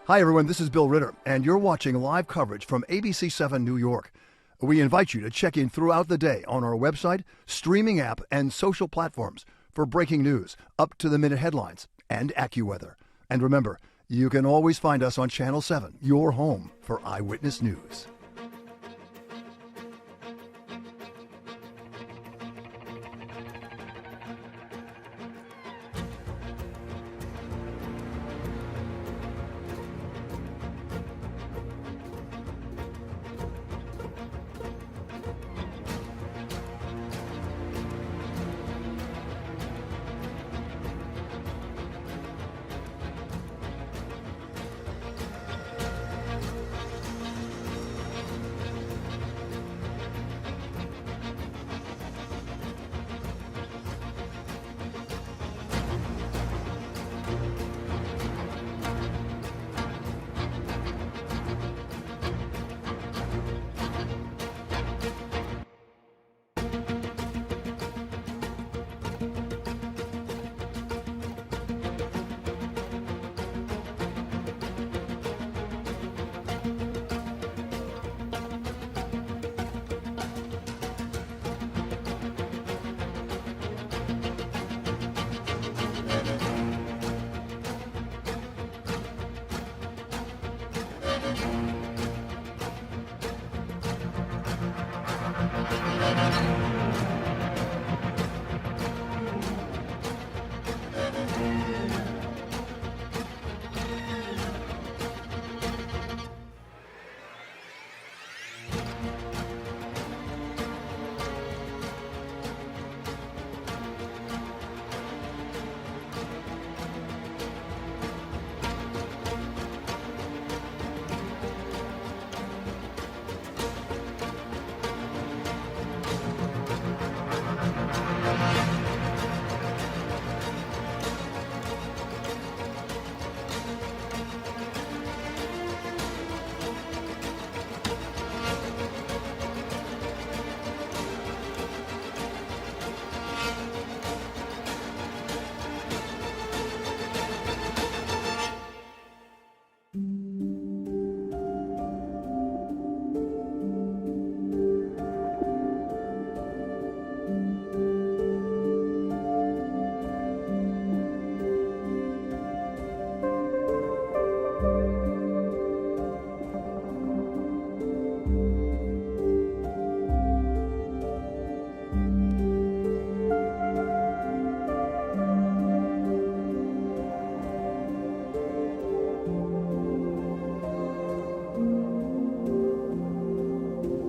Hi everyone, this is Bill Ritter, and you're watching live coverage from ABC7 New York. We invite you to check in throughout the day on our website, streaming app, and social platforms for breaking news, up-to-the-minute headlines, and AccuWeather. And remember, you can always find us on Channel 7, your home for Eyewitness News.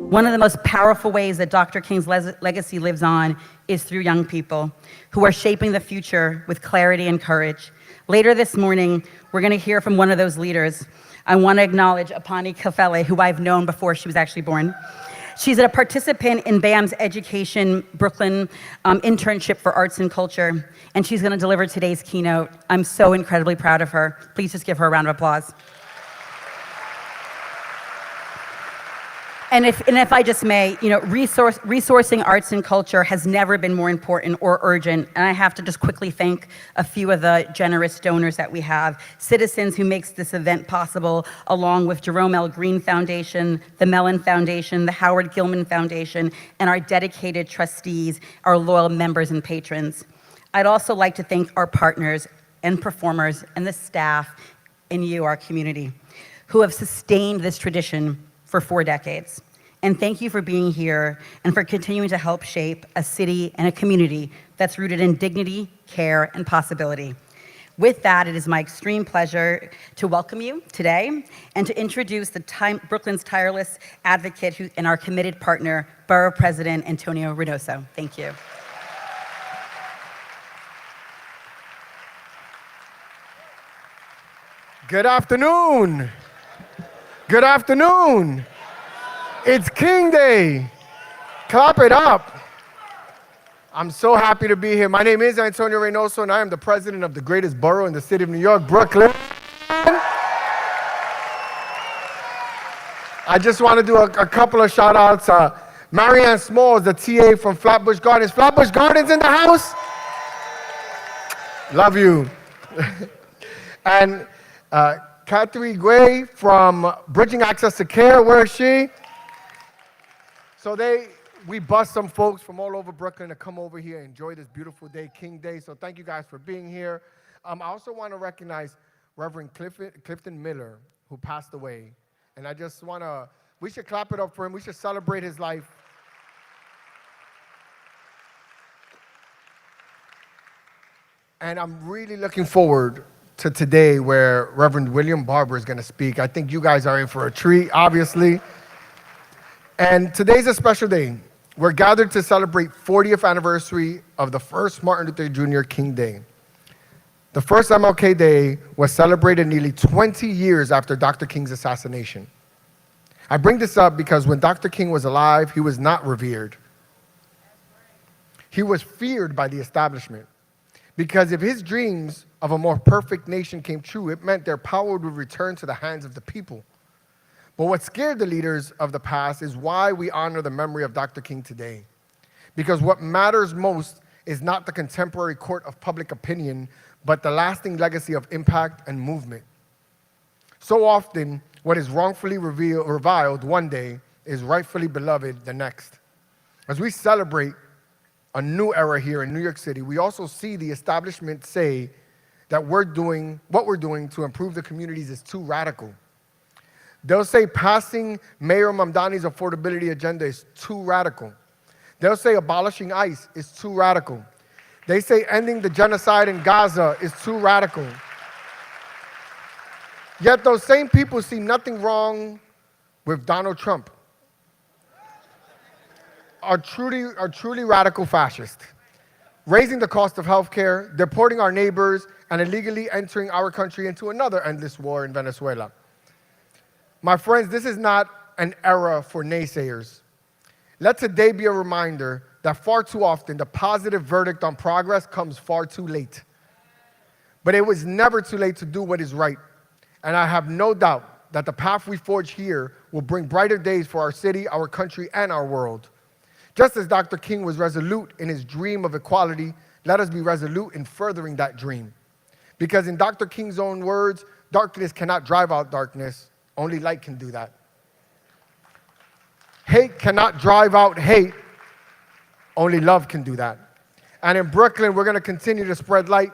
One of the most powerful ways that Dr. King's legacy lives on is through young people who are shaping the future with clarity and courage. Later this morning, we're going to hear from one of those leaders. I want to acknowledge Aponi Kafele, who I've known before she was actually born. She's a participant in BAM's Education Brooklyn internship for arts and culture, and she's going to deliver today's keynote. I'm so incredibly proud of her. Please just give her a round of applause. And if I just may, resourcing arts and culture has never been more important or urgent. And I have to just quickly thank a few of the generous donors that we have. Citizens who makes this event possible, along with Jerome L. Green Foundation, the Mellon Foundation, the Howard Gilman Foundation, and our dedicated trustees, our loyal members and patrons. I'd also like to thank our partners and performers and the staff and you, our community, who have sustained this tradition for 4 decades. And thank you for being here and for continuing to help shape a city and a community that's rooted in dignity, care, and possibility. With that, it is my extreme pleasure to welcome you today and to introduce Brooklyn's tireless advocate and our committed partner, Borough President Antonio Reynoso. Thank you. Good afternoon. Good afternoon. It's King Day. Clap it up. I'm so happy to be here. My name is Antonio Reynoso, and I am the president of the greatest borough in the city of New York, Brooklyn. I just want to do a couple of shout outs. Marianne Smalls, the TA from Flatbush Gardens. Flatbush Gardens in the house? Love you. And Catherine Gray from Bridging Access to Care. Where is she? So we bust some folks from all over Brooklyn to come over here and enjoy this beautiful day, King Day. So thank you guys for being here. I also want to recognize Reverend Clifton Miller, who passed away. And I just want to, we should clap it up for him. We should celebrate his life. And I'm really looking forward to today where Reverend William Barber is going to speak. I think you guys are in for a treat, obviously. And today's a special day. We're gathered to celebrate 40th anniversary of the first Martin Luther Jr. King Day. The first MLK Day was celebrated nearly 20 years after Dr. King's assassination. I bring this up because when Dr. King was alive, he was not revered. He was feared by the establishment. Because if his dreams of a more perfect nation came true, it meant their power would return to the hands of the people. But what scared the leaders of the past is why we honor the memory of Dr. King today. Because what matters most is not the contemporary court of public opinion, but the lasting legacy of impact and movement. So often, what is wrongfully reviled one day is rightfully beloved the next. As we celebrate a new era here in New York City, we also see the establishment say that what we're doing to improve the communities is too radical. They'll say passing Mayor Mamdani's affordability agenda is too radical. They'll say abolishing ICE is too radical. They say ending the genocide in Gaza is too radical. Yet those same people see nothing wrong with Donald Trump, are truly radical fascists, raising the cost of healthcare, deporting our neighbors, and illegally entering our country into another endless war in Venezuela. My friends, this is not an era for naysayers. Let today be a reminder that far too often the positive verdict on progress comes far too late. But it was never too late to do what is right. And I have no doubt that the path we forge here will bring brighter days for our city, our country, and our world. Just as Dr. King was resolute in his dream of equality, let us be resolute in furthering that dream. Because in Dr. King's own words, darkness cannot drive out darkness, only light can do that. Hate cannot drive out hate, only love can do that. And in Brooklyn, we're going to continue to spread light.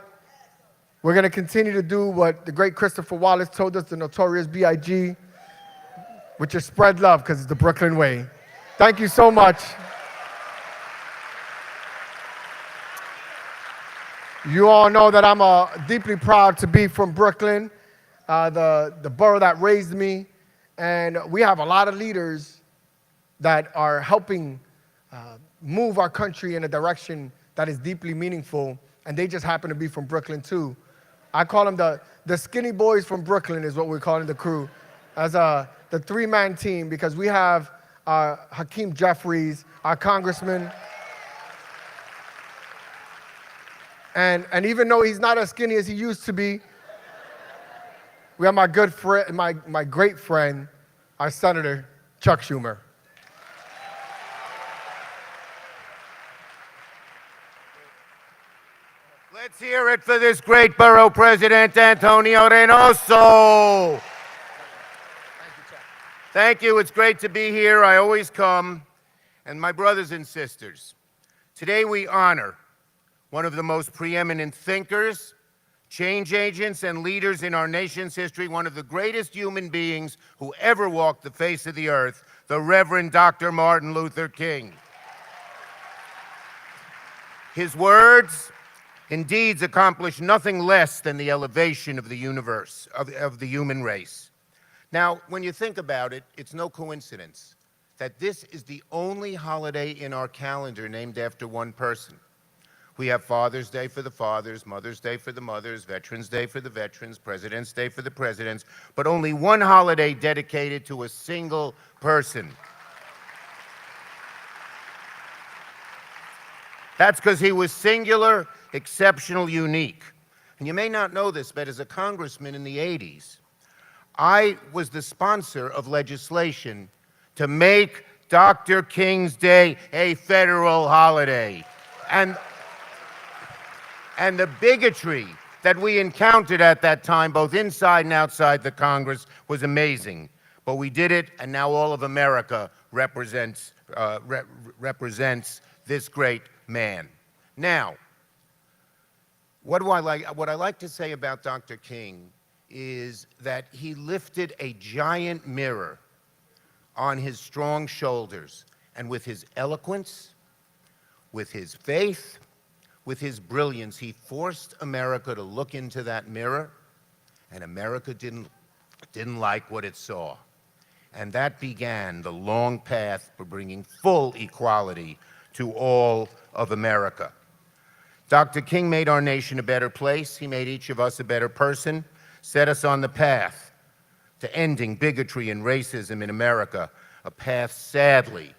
We're going to continue to do what the great Christopher Wallace told us, the notorious B.I.G., which is spread love because it's the Brooklyn way. Thank you so much. You all know that I'm deeply proud to be from Brooklyn, the borough that raised me. And we have a lot of leaders that are helping move our country in a direction that is deeply meaningful. And they just happen to be from Brooklyn, too. I call them the skinny boys from Brooklyn is what we're calling the crew, as the three-man team, because we have Hakeem Jeffries, our congressman. And even though he's not as skinny as he used to be, we have my good friend, my great friend, our Senator, Chuck Schumer. Let's hear it for this great borough president, Antonio Reynoso. Thank you. It's great to be here. I always come. And my brothers and sisters, today we honor one of the most preeminent thinkers, change agents, and leaders in our nation's history, one of the greatest human beings who ever walked the face of the earth, the Reverend Dr. Martin Luther King. His words and deeds accomplished nothing less than the elevation of the universe, of the human race. Now, when you think about it, it's no coincidence that this is the only holiday in our calendar named after one person. We have Father's Day for the fathers, Mother's Day for the mothers, Veterans Day for the veterans, President's Day for the presidents, but only one holiday dedicated to a single person. That's because he was singular, exceptional, unique. And you may not know this, but as a congressman in the 80s, I was the sponsor of legislation to make Dr. King's Day a federal holiday. And the bigotry that we encountered at that time, both inside and outside the Congress, was amazing. But we did it, and now all of America represents this great man. Now, what I like to say about Dr. King is that he lifted a giant mirror on his strong shoulders, and with his eloquence, with his faith, with his brilliance, he forced America to look into that mirror, and America didn't like what it saw. And that began the long path for bringing full equality to all of America. Dr. King made our nation a better place. He made each of us a better person, set us on the path to ending bigotry and racism in America, a path, sadly,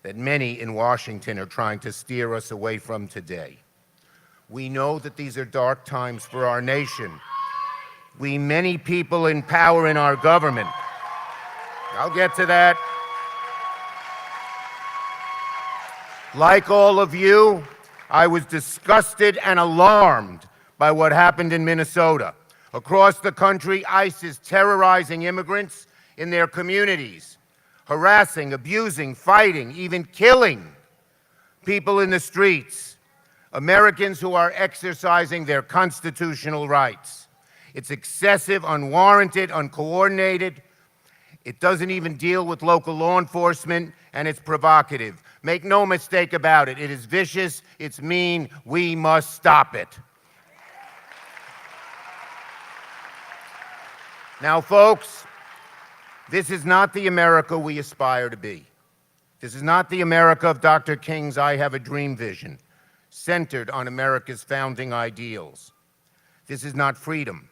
that many in Washington are trying to steer us away from today. We know that these are dark times for our nation. We, many people in power in our government, I'll get to that. Like all of you, I was disgusted and alarmed by what happened in Minnesota. Across the country, ICE is terrorizing immigrants in their communities, harassing, abusing, fighting, even killing people in the streets, Americans who are exercising their constitutional rights. It's excessive, unwarranted, uncoordinated. It doesn't even deal with local law enforcement, and it's provocative. Make no mistake about it. It is vicious, it's mean, we must stop it. Now, folks, this is not the America we aspire to be. This is not the America of Dr. King's I Have a Dream vision, centered on America's founding ideals. This is not freedom.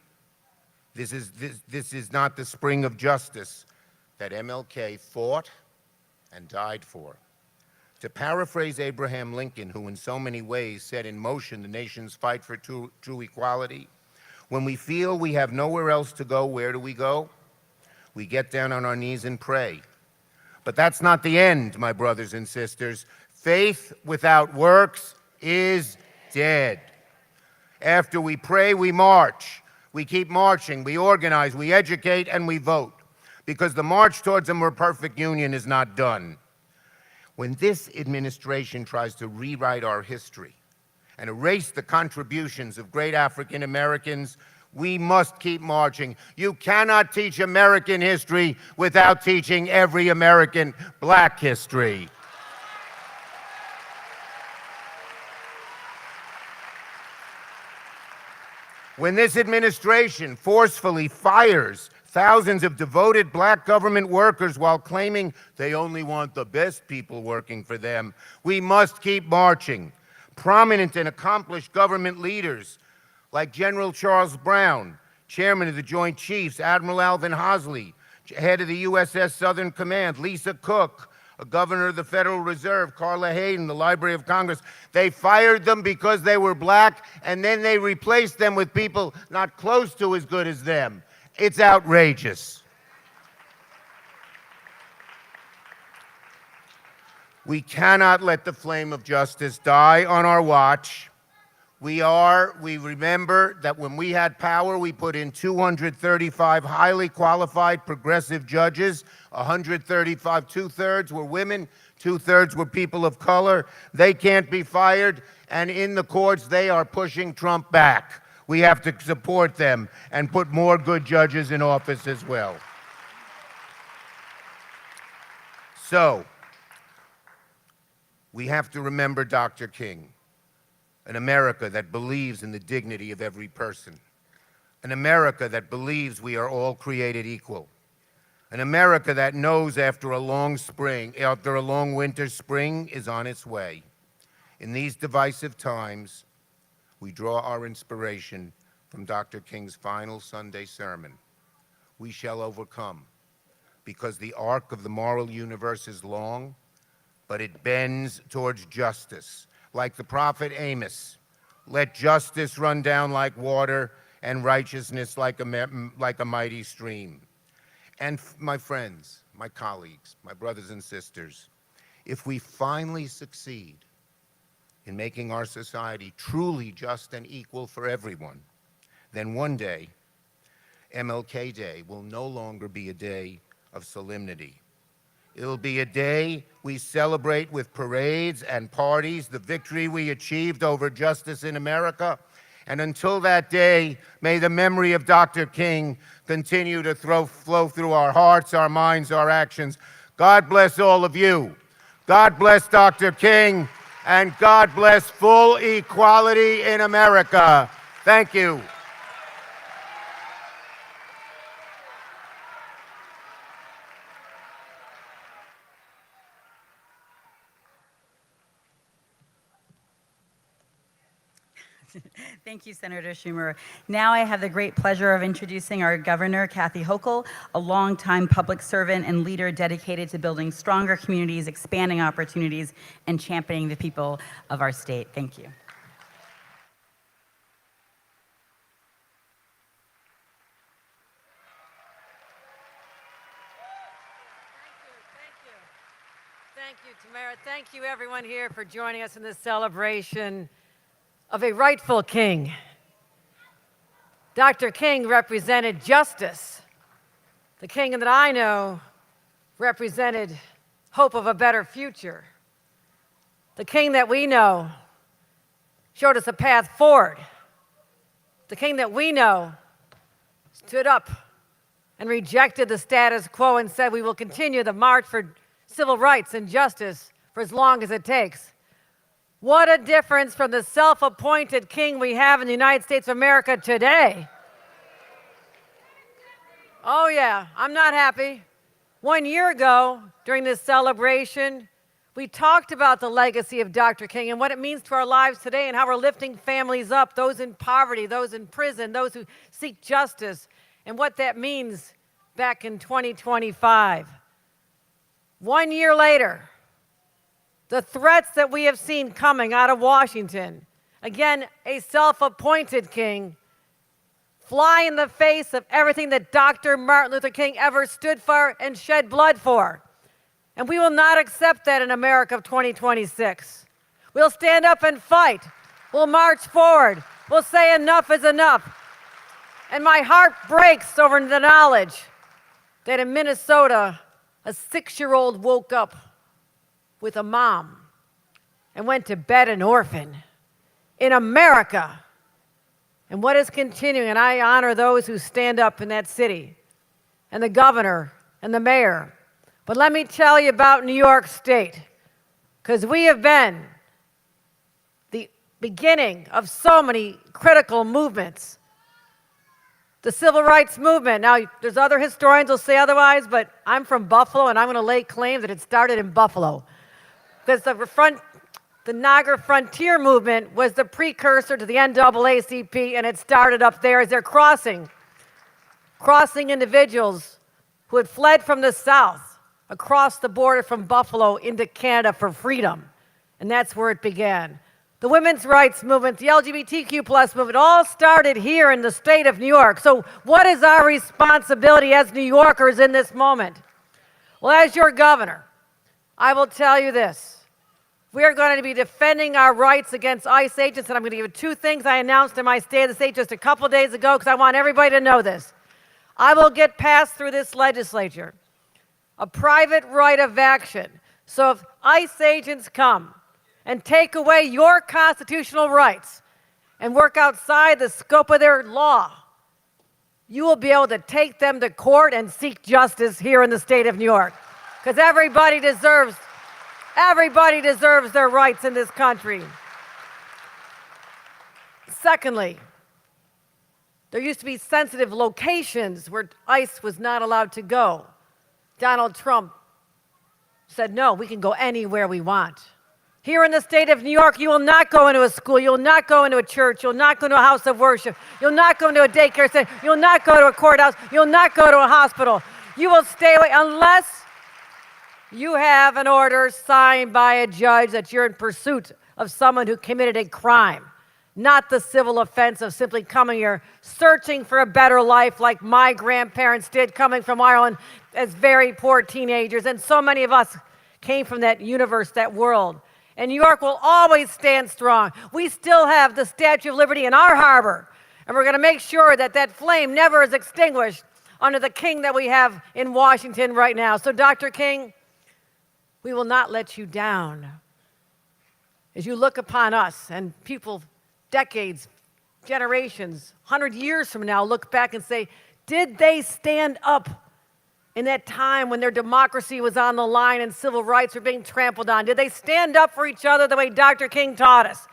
This is not the spring of justice that MLK fought and died for. To paraphrase Abraham Lincoln, who in so many ways set in motion the nation's fight for true equality, when we feel we have nowhere else to go, where do we go? We get down on our knees and pray. But that's not the end, my brothers and sisters. Faith without works is dead. After we pray, we march. We keep marching, we organize, we educate, and we vote. Because the march towards a more perfect union is not done. When this administration tries to rewrite our history and erase the contributions of great African Americans, we must keep marching. You cannot teach American history without teaching every American Black history. When this administration forcefully fires thousands of devoted Black government workers while claiming they only want the best people working for them, we must keep marching. Prominent and accomplished government leaders like General Charles Brown, Chairman of the Joint Chiefs, Admiral Alvin Hosley, head of the USS Southern Command, Lisa Cook, a governor of the Federal Reserve, Carla Hayden, the Library of Congress. They fired them because they were Black, and then they replaced them with people not close to as good as them. It's outrageous. We cannot let the flame of justice die on our watch. We remember that when we had power, we put in 235 highly qualified progressive judges, 135, two-thirds were women, two-thirds were people of color. They can't be fired, and in the courts, they are pushing Trump back. We have to support them and put more good judges in office as well. So, we have to remember Dr. King. An America that believes in the dignity of every person. An America that believes we are all created equal. An America that knows after a long winter, spring is on its way. In these divisive times, we draw our inspiration from Dr. King's final Sunday sermon. We shall overcome, because the arc of the moral universe is long, but it bends towards justice. Like the prophet Amos, let justice run down like water and righteousness like a mighty stream. And my friends, my colleagues, my brothers and sisters, if we finally succeed in making our society truly just and equal for everyone, then one day, MLK Day will no longer be a day of solemnity. It'll be a day we celebrate with parades and parties the victory we achieved over justice in America. And until that day, may the memory of Dr. King continue to flow through our hearts, our minds, our actions. God bless all of you. God bless Dr. King, and God bless full equality in America. Thank you. Thank you, Senator Schumer. Now I have the great pleasure of introducing our governor, Kathy Hochul, a longtime public servant and leader dedicated to building stronger communities, expanding opportunities, and championing the people of our state. Thank you. Thank you, Tamara. Thank you, everyone here, for joining us in this celebration of a rightful king. Dr. King represented justice. The king that I know represented hope of a better future. The king that we know showed us a path forward. The king that we know stood up and rejected the status quo and said, we will continue the march for civil rights and justice for as long as it takes. What a difference from the self-appointed king we have in the United States of America today. Oh yeah, I'm not happy. 1 year ago, during this celebration, we talked about the legacy of Dr. King and what it means to our lives today and how we're lifting families up, those in poverty, those in prison, those who seek justice, and what that means back in 2025. 1 year later, the threats that we have seen coming out of Washington, again, a self-appointed king, fly in the face of everything that Dr. Martin Luther King ever stood for and shed blood for. And we will not accept that in America of 2026. We'll stand up and fight. We'll march forward. We'll say enough is enough. And my heart breaks over the knowledge that in Minnesota, a 6-year-old woke up with a mom and went to bed an orphan. In America, and what is continuing, and I honor those who stand up in that city, and the governor and the mayor. But let me tell you about New York State, because we have been the beginning of so many critical movements. The civil rights movement. Now, there's other historians who will say otherwise, but I'm from Buffalo, and I'm going to lay claim that it started in Buffalo. Because the Niagara Frontier Movement was the precursor to the NAACP, and it started up there as they're crossing individuals who had fled from the South across the border from Buffalo into Canada for freedom. And that's where it began. The women's rights movement, the LGBTQ plus movement, all started here in the state of New York. So what is our responsibility as New Yorkers in this moment? Well, as your governor, I will tell you this. We are going to be defending our rights against ICE agents, and I'm going to give you 2 things I announced in my State of the State just a couple days ago because I want everybody to know this. I will get passed through this legislature a private right of action. So if ICE agents come and take away your constitutional rights and work outside the scope of their law, you will be able to take them to court and seek justice here in the state of New York. Because everybody deserves their rights in this country. Secondly, there used to be sensitive locations where ICE was not allowed to go. Donald Trump said, no, we can go anywhere we want. Here in the state of New York, you will not go into a school, you will not go into a church, you'll not go into a house of worship, you'll not go into a daycare center, you'll not go to a courthouse, you'll not go to a hospital. You will stay away unless you have an order signed by a judge that you're in pursuit of someone who committed a crime, not the civil offense of simply coming here, searching for a better life like my grandparents did coming from Ireland as very poor teenagers. And so many of us came from that universe, that world. And New York will always stand strong. We still have the Statue of Liberty in our harbor. And we're going to make sure that that flame never is extinguished under the king that we have in Washington right now. So, Dr. King, we will not let you down. As you look upon us and people decades, generations, 100 years from now look back and say, did they stand up in that time when their democracy was on the line and civil rights were being trampled on? Did they stand up for each other the way Dr. King taught us?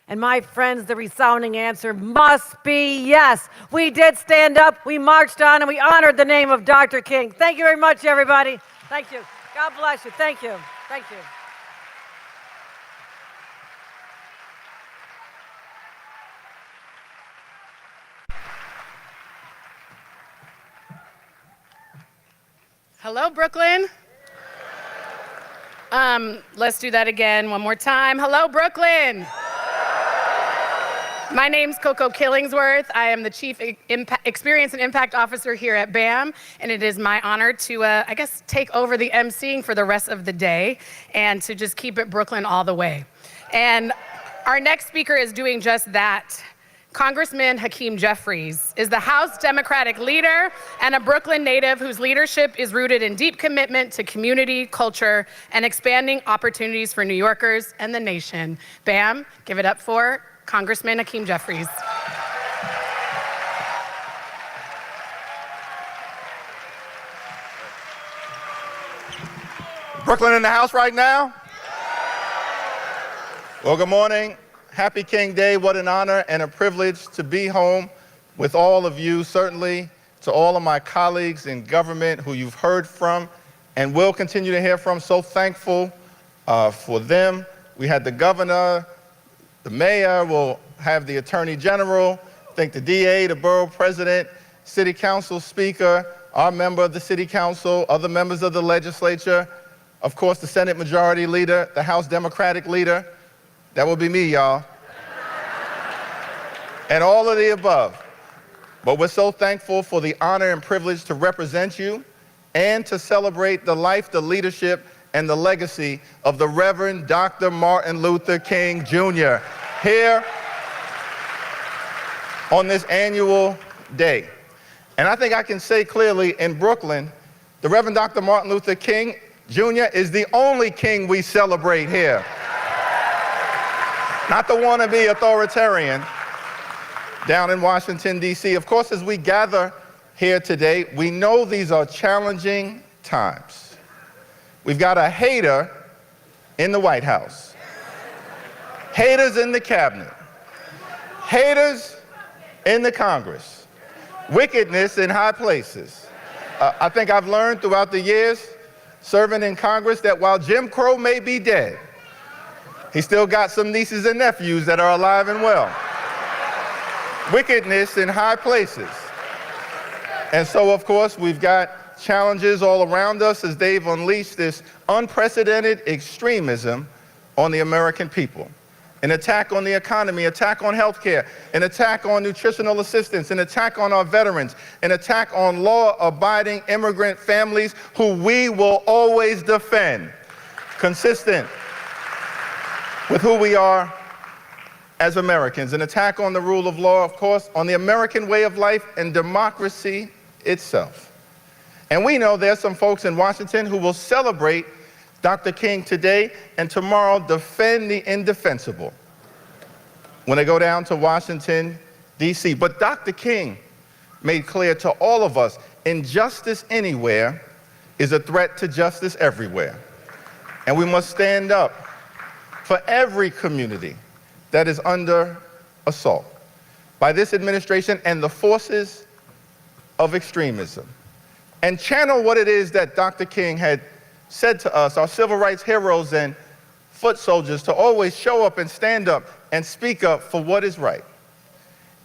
And my friends, the resounding answer must be yes. We did stand up, we marched on, and we honored the name of Dr. King. Thank you very much, everybody. Thank you. God bless you. Thank you. Thank you. Hello, Brooklyn. Let's do that again one more time. Hello, Brooklyn. My name's Coco Killingsworth. I am the Chief Experience and Impact Officer here at BAM, and it is my honor to, I guess, take over the emceeing for the rest of the day and to just keep it Brooklyn all the way. And our next speaker is doing just that. Congressman Hakeem Jeffries is the House Democratic leader and a Brooklyn native whose leadership is rooted in deep commitment to community, culture, and expanding opportunities for New Yorkers and the nation. BAM, give it up for Congressman Hakeem Jeffries. Brooklyn in the house right now? Well, good morning. Happy King Day. What an honor and a privilege to be home with all of you, certainly to all of my colleagues in government who you've heard from and will continue to hear from. So thankful for them. We had the governor, the mayor, we'll have the attorney general, I think the DA, the borough president, city council speaker, our member of the city council, other members of the legislature, of course, the Senate majority leader, the House Democratic leader. That will be me, y'all. And all of the above. But we're so thankful for the honor and privilege to represent you and to celebrate the life, the leadership, and the legacy of the Reverend Dr. Martin Luther King Jr. here on this annual day. And I think I can say clearly in Brooklyn, the Reverend Dr. Martin Luther King Jr. is the only king we celebrate here. Not the wannabe authoritarian down in Washington, D.C. Of course, as we gather here today, we know these are challenging times. We've got a hater in the White House, haters in the cabinet, haters in the Congress, wickedness in high places. I think I've learned throughout the years serving in Congress that while Jim Crow may be dead, he still got some nieces and nephews that are alive and well. Wickedness in high places. And so, of course, we've got challenges all around us as they've unleashed this unprecedented extremism on the American people. An attack on the economy, attack on healthcare, an attack on nutritional assistance, an attack on our veterans, an attack on law-abiding immigrant families who we will always defend, consistent with who we are as Americans. An attack on the rule of law, of course, on the American way of life and democracy itself. And we know there's some folks in Washington who will celebrate Dr. King today and tomorrow defend the indefensible when they go down to Washington, D.C. But Dr. King made clear to all of us, injustice anywhere is a threat to justice everywhere. And we must stand up for every community that is under assault by this administration and the forces of extremism, and channel what it is that Dr. King had said to us, our civil rights heroes and foot soldiers, to always show up and stand up and speak up for what is right.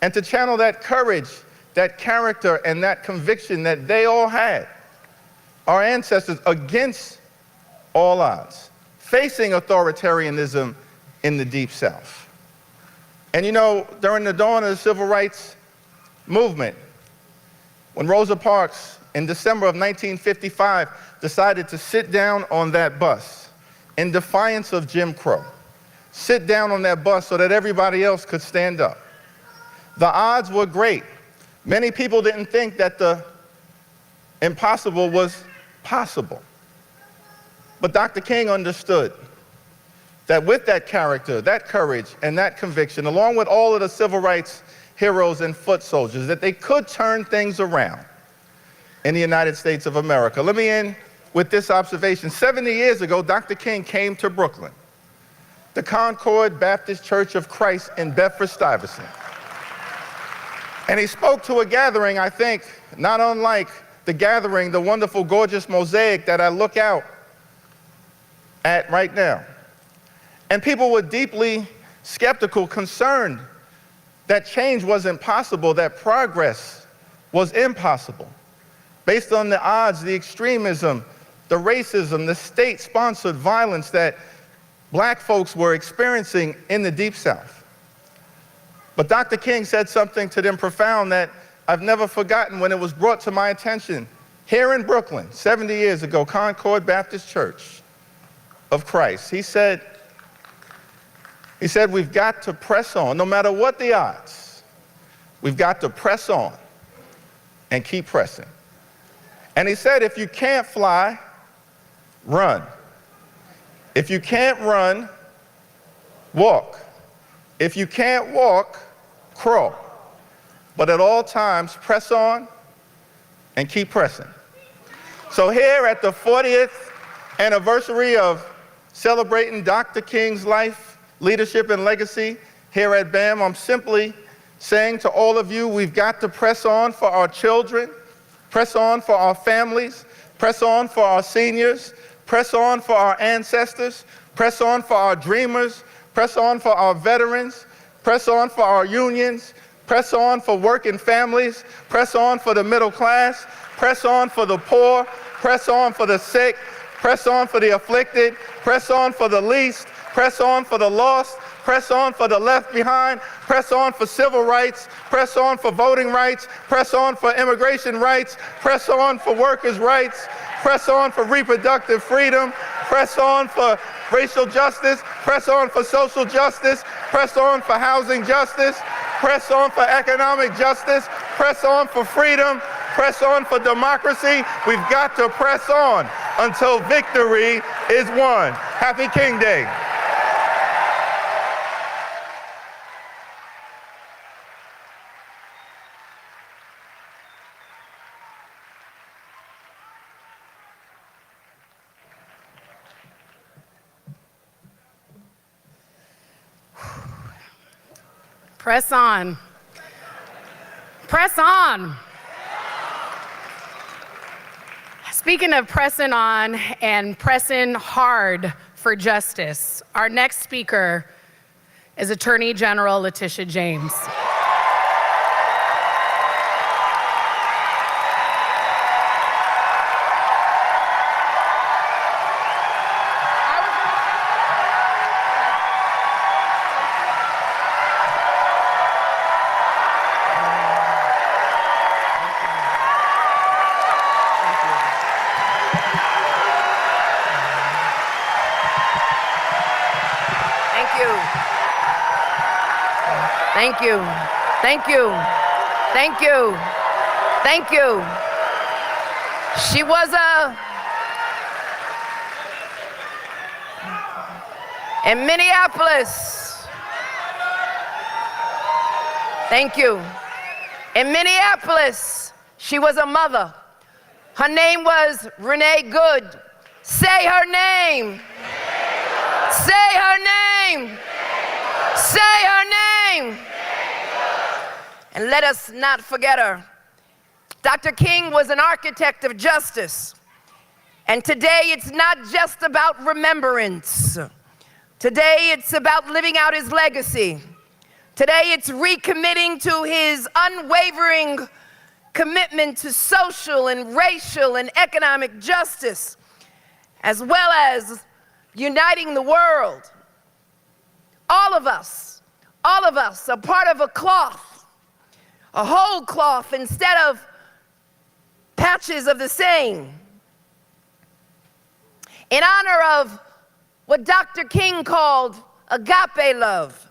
And to channel that courage, that character, and that conviction that they all had, our ancestors, against all odds, facing authoritarianism in the Deep South. And you know, during the dawn of the civil rights movement, when Rosa Parks in December of 1955 decided to sit down on that bus in defiance of Jim Crow, sit down on that bus so that everybody else could stand up, The odds were great. Many people didn't think that the impossible was possible. But Dr. King understood that with that character, that courage, and that conviction, along with all of the civil rights heroes and foot soldiers, that they could turn things around in the United States of America. Let me end with this observation. 70 years ago, Dr. King came to Brooklyn, the Concord Baptist Church of Christ in Bedford-Stuyvesant. And he spoke to a gathering, I think, not unlike the gathering, the wonderful, gorgeous mosaic that I look out at right now. And people were deeply skeptical, concerned that change was impossible, that progress was impossible, based on the odds, the extremism, the racism, the state-sponsored violence that black folks were experiencing in the Deep South. But Dr. King said something to them profound that I've never forgotten when it was brought to my attention here in Brooklyn, 70 years ago, Concord Baptist Church of Christ. He said, we've got to press on, no matter what the odds. We've got to press on and keep pressing. And he said, if you can't fly, run. If you can't run, walk. If you can't walk, crawl. But at all times, press on and keep pressing. So here at the 40th anniversary of celebrating Dr. King's life, leadership, and legacy here at BAM, I'm simply saying to all of you, we've got to press on for our children, press on for our families, press on for our seniors, press on for our ancestors, press on for our dreamers, press on for our veterans, press on for our unions, press on for working families, press on for the middle class, press on for the poor, press on for the sick, press on for the afflicted, press on for the least, press on for the lost, press on for the left behind, press on for civil rights, press on for voting rights, press on for immigration rights, press on for workers' rights, press on for reproductive freedom, press on for racial justice, press on for social justice, press on for housing justice, press on for economic justice, press on for freedom, press on for democracy. We've got to press on until victory is won. Happy King Day. Press on. Press on. Speaking of pressing on and pressing hard for justice, our next speaker is Attorney General Letitia James. Thank you. Thank you. Thank you. Thank you. She was in Minneapolis. Thank you. In Minneapolis, she was a mother. Her name was Renee Good. Say her name. Say her name. Say her name. And let us not forget her. Dr. King was an architect of justice. And today it's not just about remembrance. Today it's about living out his legacy. Today it's recommitting to his unwavering commitment to social and racial and economic justice, as well as uniting the world. All of us are part of a cloth, a whole cloth instead of patches of the same. In honor of what Dr. King called agape love,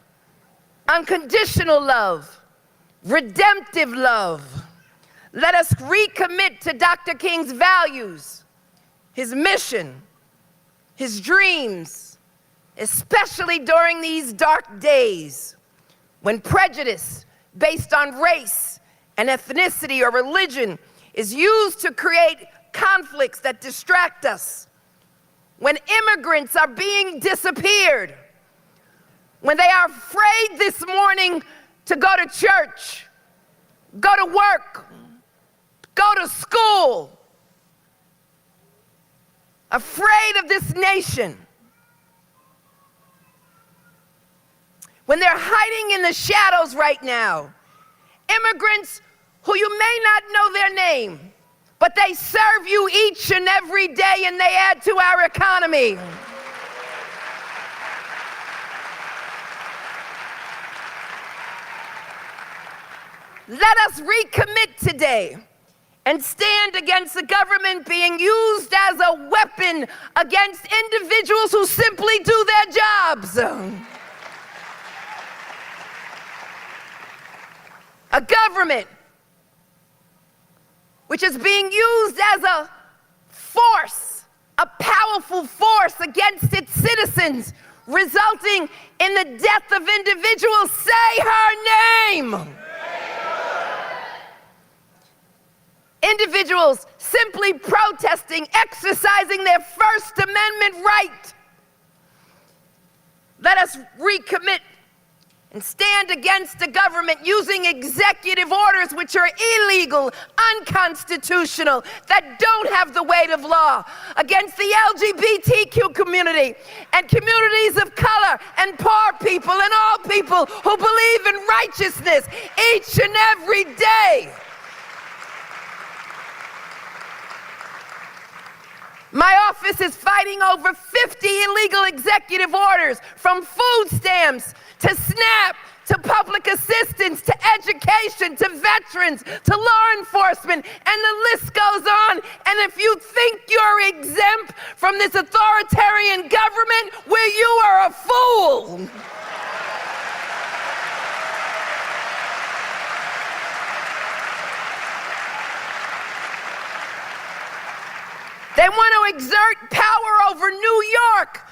unconditional love, redemptive love. Let us recommit to Dr. King's values, his mission, his dreams, especially during these dark days when prejudice based on race and ethnicity or religion is used to create conflicts that distract us, when immigrants are being disappeared, when they are afraid this morning to go to church, go to work, go to school, afraid of this nation, when they're hiding in the shadows right now, immigrants who you may not know their name, but they serve you each and every day and they add to our economy. Let us recommit today and stand against the government being used as a weapon against individuals who simply do their jobs. A government which is being used as a force, a powerful force against its citizens, resulting in the death of individuals. Say her name. Individuals simply protesting, exercising their First Amendment right. Let us recommit and stand against the government using executive orders which are illegal, unconstitutional, that don't have the weight of law, against the LGBTQ community and communities of color and poor people and all people who believe in righteousness each and every day. My office is fighting over 50 illegal executive orders, from food stamps to SNAP, to public assistance, to education, to veterans, to law enforcement, and the list goes on. And if you think you're exempt from this authoritarian government, well, you are a fool. They want to exert power over New York.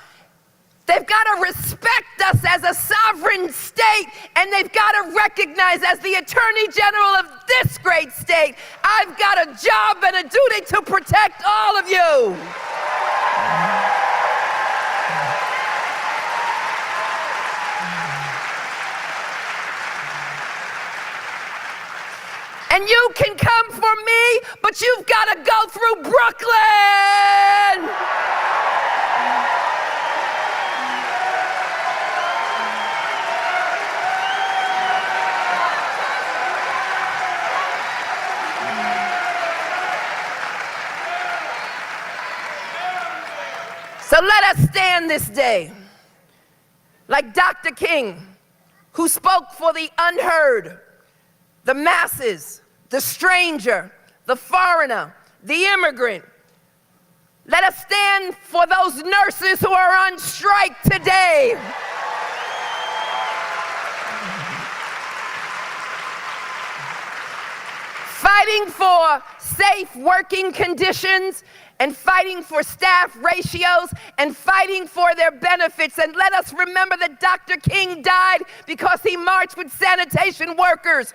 They've got to respect us as a sovereign state, and they've got to recognize, as the Attorney General of this great state, I've got a job and a duty to protect all of you. And you can come for me, but you've got to go through Brooklyn. So let us stand this day like Dr. King, who spoke for the unheard, the masses, the stranger, the foreigner, the immigrant. Let us stand for those nurses who are on strike today. Fighting for safe working conditions, and fighting for staff ratios, and fighting for their benefits. And let us remember that Dr. King died because he marched with sanitation workers.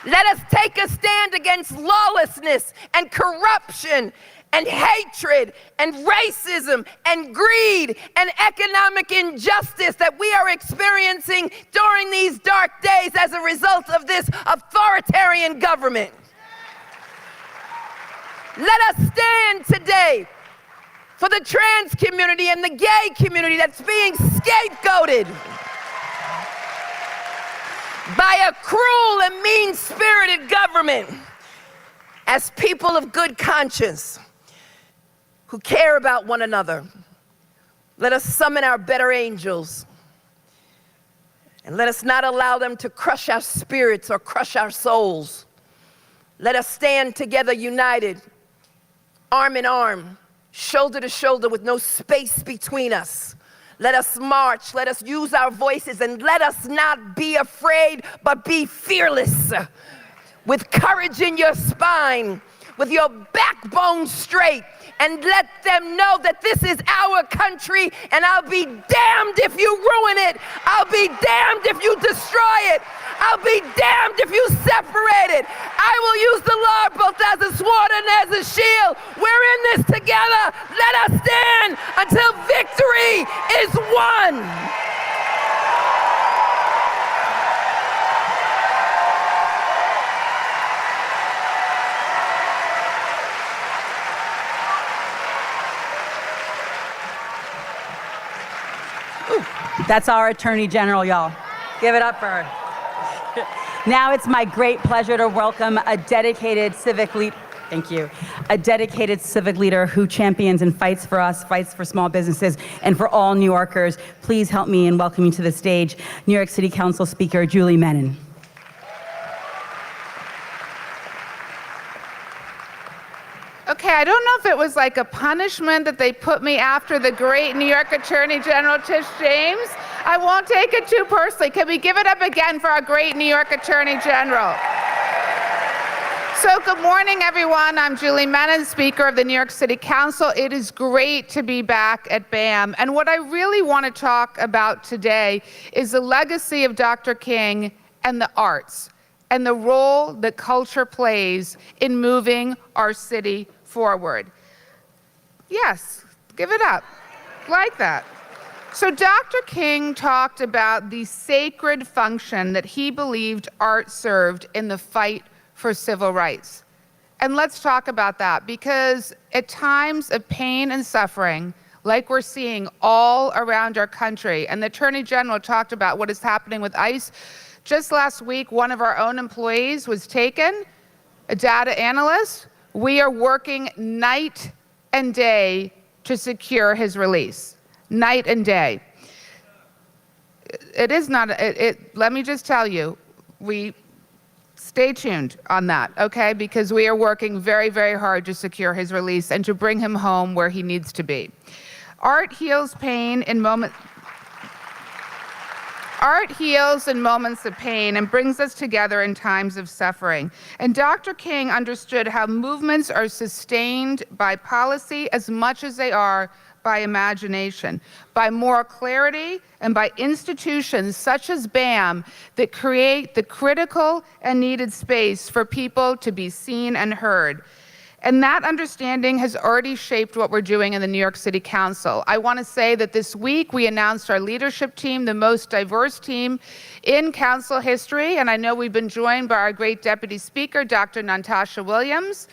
Let us take a stand against lawlessness and corruption and hatred and racism and greed and economic injustice that we are experiencing during these dark days as a result of this authoritarian government. Let us stand today for the trans community and the gay community that's being scapegoated by a cruel and mean-spirited government. As people of good conscience who care about one another, let us summon our better angels, and let us not allow them to crush our spirits or crush our souls. Let us stand together united, arm in arm, shoulder to shoulder, with no space between us. Let us march, let us use our voices, and let us not be afraid, but be fearless. With courage in your spine, with your backbone straight, and let them know that this is our country, and I'll be damned if you ruin it. I'll be damned if you destroy it. I'll be damned if you separate it. I will use the law both as a sword and as a shield. We're in this together. Let us stand until victory is won. That's our Attorney General, y'all. Give it up for her. Now it's my great pleasure to welcome a dedicated civic leader. Thank you. A dedicated civic leader who champions and fights for us, fights for small businesses, and for all New Yorkers. Please help me in welcoming to the stage New York City Council Speaker Julie Menin. Okay, I don't know if it was like a punishment that they put me after the great New York Attorney General Tish James. I won't take it too personally. Can we give it up again for our great New York Attorney General? So good morning, everyone. I'm Julie Menin, Speaker of the New York City Council. It is great to be back at BAM. And what I really want to talk about today is the legacy of Dr. King and the arts, and the role that culture plays in moving our city forward. Yes, give it up. Like that. So Dr. King talked about the sacred function that he believed art served in the fight for civil rights. And let's talk about that, because at times of pain and suffering, like we're seeing all around our country, and the Attorney General talked about what is happening with ICE. Just last week, one of our own employees was taken, a data analyst. We are working night and day to secure his release. Night and day. It is not, let me just tell you, stay tuned on that, okay? Because we are working very, very hard to secure his release and to bring him home where he needs to be. Art heals pain in moments. Art heals in moments of pain and brings us together in times of suffering. And Dr. King understood how movements are sustained by policy as much as they are by imagination, by moral clarity, and by institutions such as BAM that create the critical and needed space for people to be seen and heard. And that understanding has already shaped what we're doing in the New York City Council. I want to say that this week we announced our leadership team, the most diverse team in council history. And I know we've been joined by our great Deputy Speaker, Dr. Natasha Williams,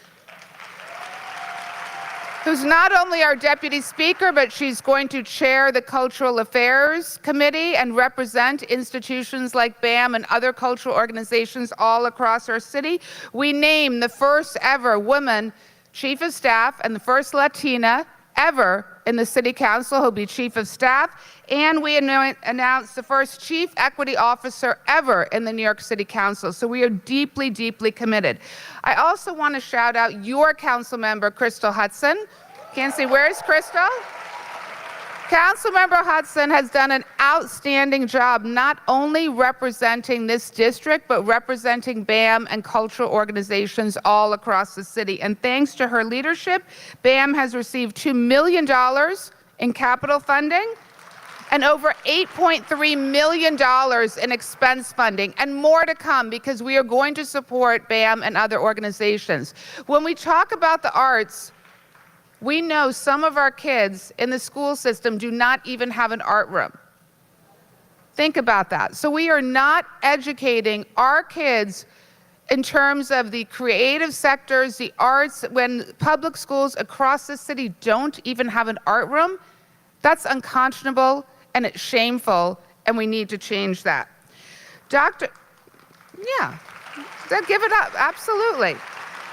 who's not only our Deputy Speaker, but she's going to chair the Cultural Affairs Committee and represent institutions like BAM and other cultural organizations all across our city. We named the first ever woman Chief of Staff and the first Latina ever in the City Council who'll be Chief of Staff. And we announced the first Chief Equity Officer ever in the New York City Council. So we are deeply, deeply committed. I also want to shout out your council member, Crystal Hudson. Can't see, where's Crystal? Councilmember Hudson has done an outstanding job, not only representing this district, but representing BAM and cultural organizations all across the city. And thanks to her leadership, BAM has received $2 million in capital funding and over $8.3 million in expense funding, and more to come, because we are going to support BAM and other organizations. When we talk about the arts, we know some of our kids in the school system do not even have an art room. Think about that. So we are not educating our kids in terms of the creative sectors, the arts, when public schools across the city don't even have an art room. That's unconscionable and it's shameful, and we need to change that. Give it up, absolutely.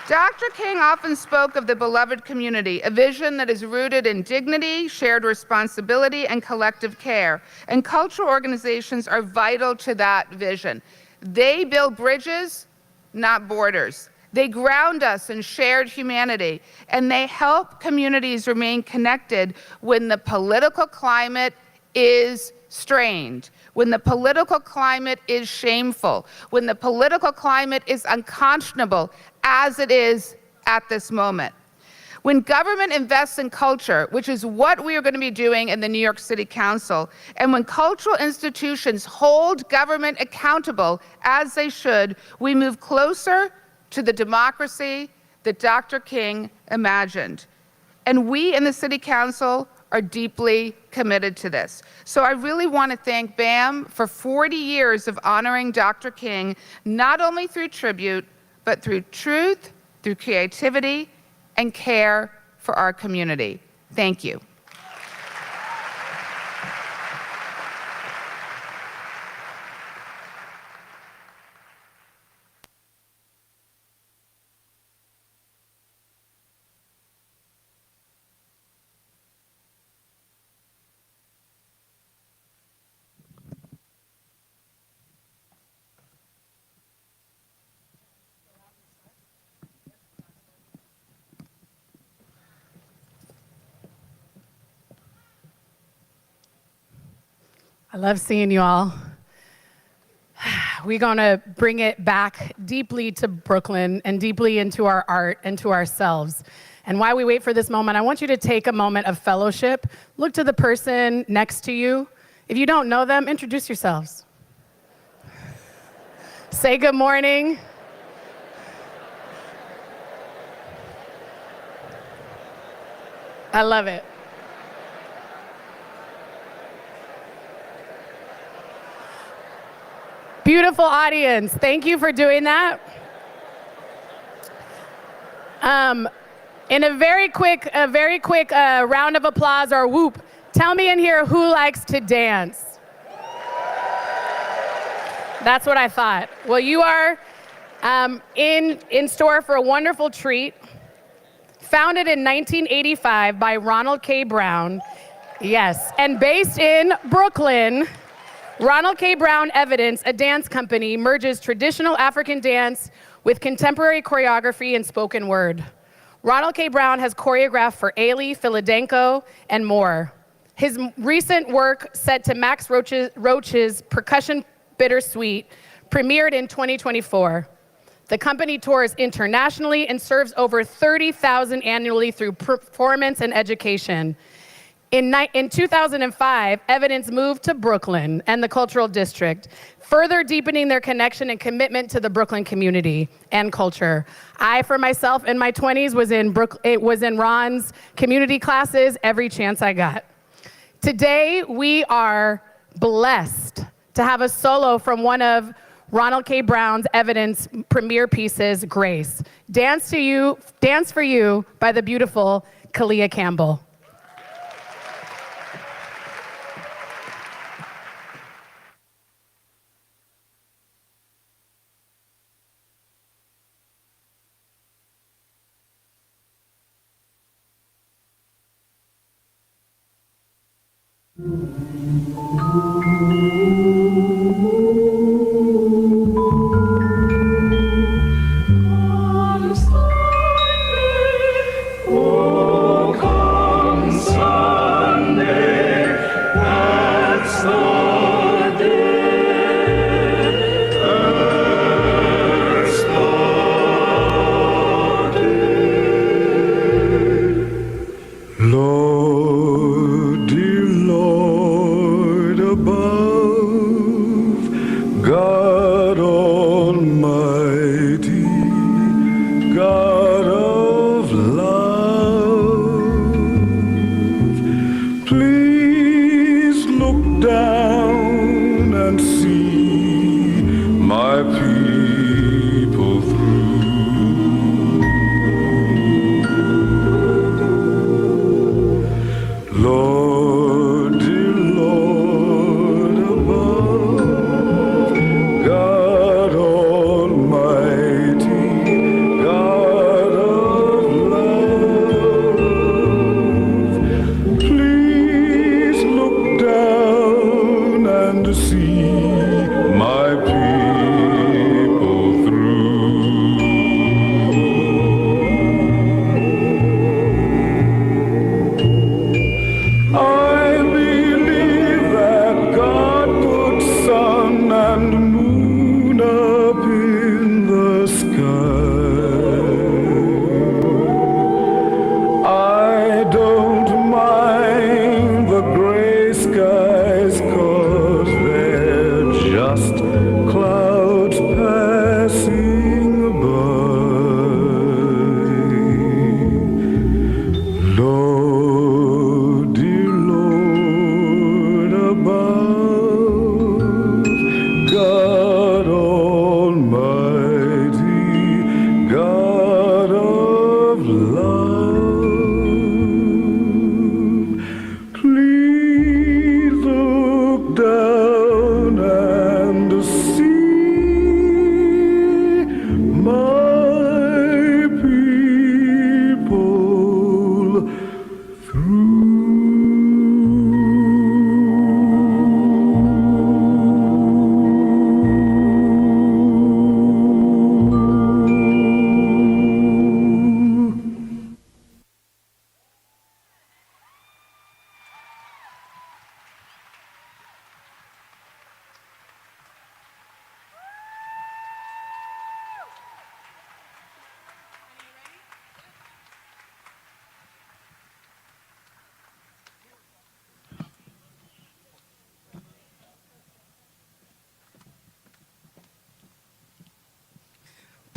Dr. King often spoke of the beloved community, a vision that is rooted in dignity, shared responsibility, and collective care. And cultural organizations are vital to that vision. They build bridges, not borders. They ground us in shared humanity, and they help communities remain connected when the political climate is strained, when the political climate is shameful, when the political climate is unconscionable, as it is at this moment. When government invests in culture, which is what we are going to be doing in the New York City Council, and when cultural institutions hold government accountable, as they should, we move closer to the democracy that Dr. King imagined. And we in the City Council are deeply committed to this. So I really want to thank BAM for 40 years of honoring Dr. King, not only through tribute, but through truth, through creativity, and care for our community. Thank you. I love seeing you all. We're gonna bring it back deeply to Brooklyn and deeply into our art and to ourselves. And while we wait for this moment, I want you to take a moment of fellowship. Look to the person next to you. If you don't know them, introduce yourselves. Say good morning. I love it. Beautiful audience, thank you for doing that. In a very quick round of applause or whoop, tell me in here who likes to dance. That's what I thought. Well, you are in store for a wonderful treat. Founded in 1985 by Ronald K. Brown, yes, and based in Brooklyn, Ronald K. Brown Evidence, a dance company, merges traditional African dance with contemporary choreography and spoken word. Ronald K. Brown has choreographed for Ailey, Philadenko, and more. His recent work, set to Max Roach's Percussion Bittersweet, premiered in 2024. The company tours internationally and serves over 30,000 annually through performance and education. In 2005, Evidence moved to Brooklyn and the Cultural District, further deepening their connection and commitment to the Brooklyn community and culture. I, for myself, in my 20s, was in Ron's community classes every chance I got. Today, we are blessed to have a solo from one of Ronald K. Brown's Evidence premiere pieces, Grace. Dance for You by the beautiful Kalia Campbell. Lord, dear Lord, above.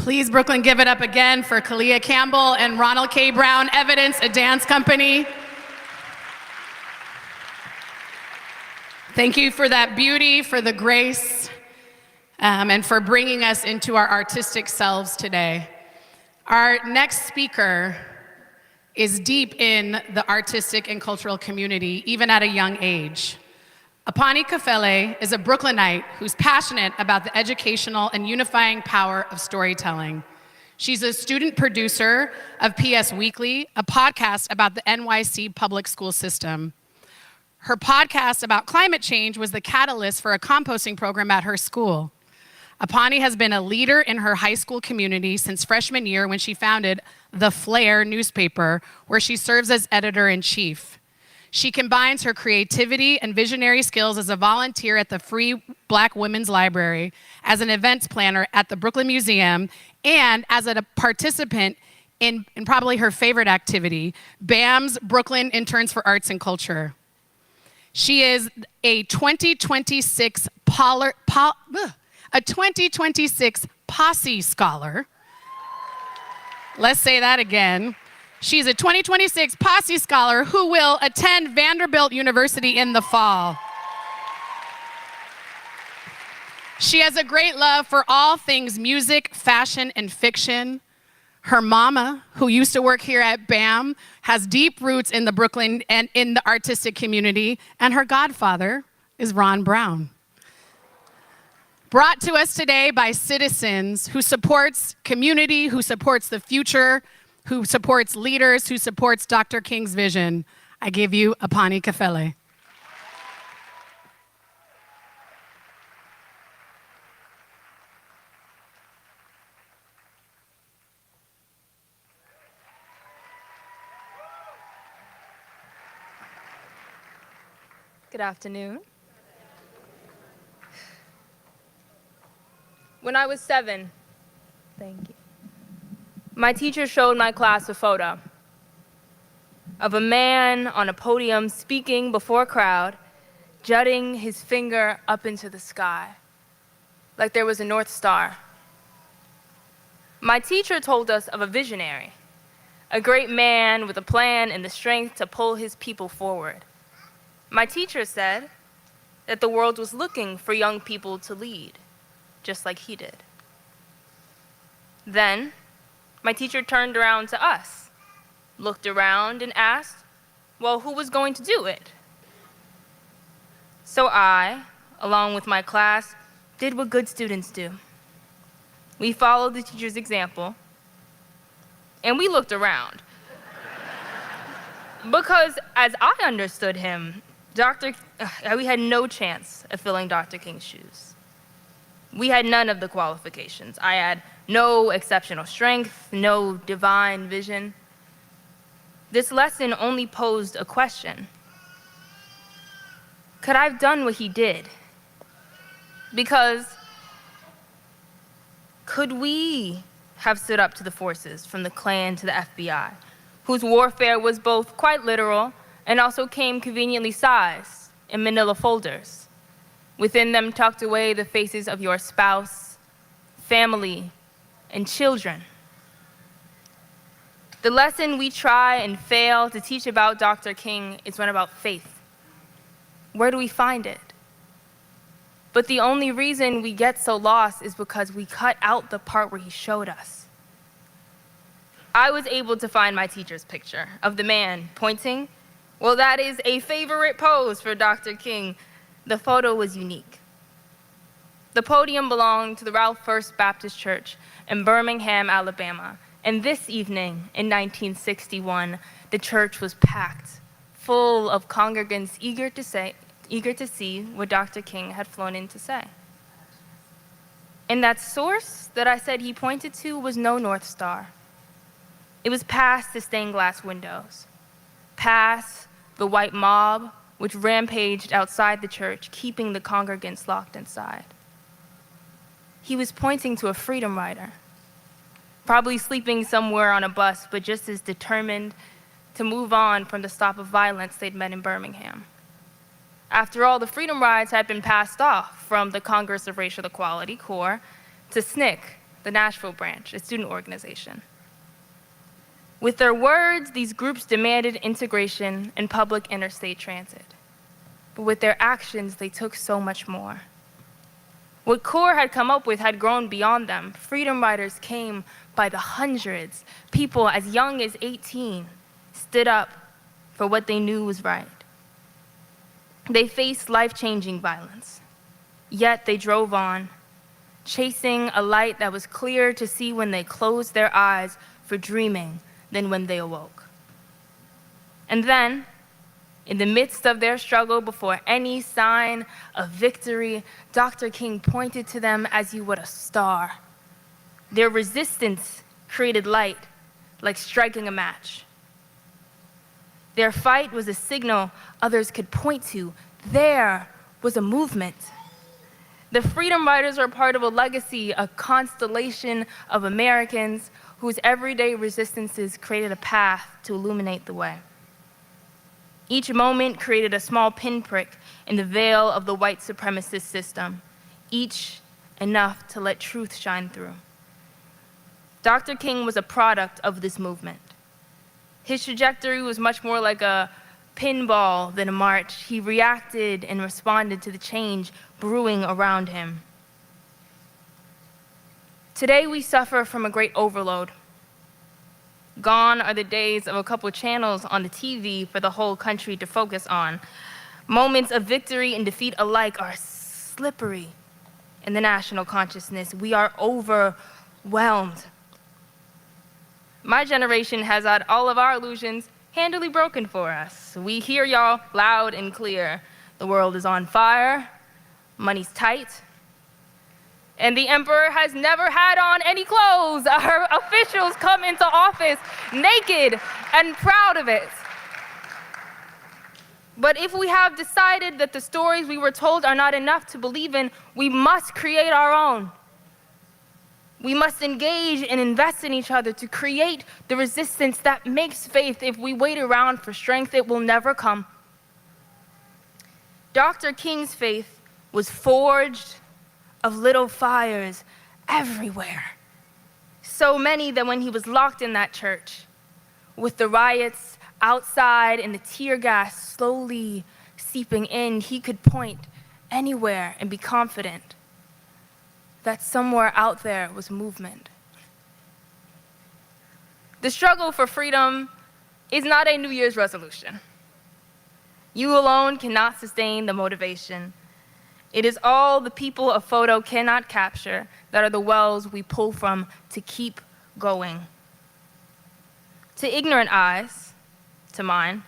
Please, Brooklyn, give it up again for Kalia Campbell and Ronald K. Brown Evidence, a dance company. Thank you for that beauty, for the grace, and for bringing us into our artistic selves today. Our next speaker is deep in the artistic and cultural community, even at a young age. Aponi Kafele is a Brooklynite who's passionate about the educational and unifying power of storytelling. She's a student producer of PS Weekly, a podcast about the NYC public school system. Her podcast about climate change was the catalyst for a composting program at her school. Aponi has been a leader in her high school community since freshman year when she founded The Flare newspaper, where she serves as editor-in-chief. She combines her creativity and visionary skills as a volunteer at the Free Black Women's Library, as an events planner at the Brooklyn Museum, and as a participant in probably her favorite activity, BAM's Brooklyn Interns for Arts and Culture. She is a 2026 Posse Scholar. Let's say that again. She's a 2026 Posse Scholar who will attend Vanderbilt University in the fall. She has a great love for all things music, fashion, and fiction. Her mama, who used to work here at BAM, has deep roots in the Brooklyn and in the artistic community, and her godfather is Ron Brown. Brought to us today by citizens who supports community, who supports the future, who supports leaders, who supports Dr. King's vision. I give you Aponi Kafele. Good afternoon. When I was 7, thank you, my teacher showed my class a photo of a man on a podium speaking before a crowd, jutting his finger up into the sky, like there was a North Star. My teacher told us of a visionary, a great man with a plan and the strength to pull his people forward. My teacher said that the world was looking for young people to lead, just like he did. Then, my teacher turned around to us, looked around and asked, well, who was going to do it? So I, along with my class, did what good students do. We followed the teacher's example, and we looked around. Because as I understood him, we had no chance of filling Dr. King's shoes. We had none of the qualifications. I had no exceptional strength, no divine vision. This lesson only posed a question. Could I have done what he did? Because could we have stood up to the forces from the Klan to the FBI, whose warfare was both quite literal and also came conveniently sized in manila folders? Within them tucked away the faces of your spouse, family, and children. The lesson we try and fail to teach about Dr. King is one about faith. Where do we find it? But the only reason we get so lost is because we cut out the part where he showed us. I was able to find my teacher's picture of the man pointing. Well, that is a favorite pose for Dr. King. The photo was unique. The podium belonged to the Ralph First Baptist Church in Birmingham, Alabama. And this evening in 1961, the church was packed, full of congregants eager to see what Dr. King had flown in to say. And that source that I said he pointed to was no North Star. It was past the stained glass windows, past the white mob which rampaged outside the church, keeping the congregants locked inside. He was pointing to a freedom rider, probably sleeping somewhere on a bus, but just as determined to move on from the stop of violence they'd met in Birmingham. After all, the freedom rides had been passed off from the Congress of Racial Equality, CORE, to SNCC, the Nashville branch, a student organization. With their words, these groups demanded integration and public interstate transit. But with their actions, they took so much more. What CORE had come up with had grown beyond them. Freedom riders came by the hundreds. People as young as 18 stood up for what they knew was right. They faced life-changing violence, yet they drove on, chasing a light that was clearer to see when they closed their eyes for dreaming than when they awoke. And then, in the midst of their struggle, before any sign of victory, Dr. King pointed to them as you would a star. Their resistance created light, like striking a match. Their fight was a signal others could point to. There was a movement. The Freedom Riders are part of a legacy, a constellation of Americans whose everyday resistances created a path to illuminate the way. Each moment created a small pinprick in the veil of the white supremacist system, each enough to let truth shine through. Dr. King was a product of this movement. His trajectory was much more like a pinball than a march. He reacted and responded to the change brewing around him. Today we suffer from a great overload. Gone are the days of a couple channels on the TV for the whole country to focus on. Moments of victory and defeat alike are slippery in the national consciousness. We are overwhelmed. My generation has had all of our illusions handily broken for us. We hear y'all loud and clear. The world is on fire, money's tight, and the emperor has never had on any clothes. Our officials come into office naked and proud of it. But if we have decided that the stories we were told are not enough to believe in, we must create our own. We must engage and invest in each other to create the resistance that makes faith. If we wait around for strength, it will never come. Dr. King's faith was forged of little fires everywhere. So many that when he was locked in that church, with the riots outside and the tear gas slowly seeping in, he could point anywhere and be confident that somewhere out there was movement. The struggle for freedom is not a New Year's resolution. You alone cannot sustain the motivation. It is all the people a photo cannot capture that are the wells we pull from to keep going. To ignorant eyes, to mine,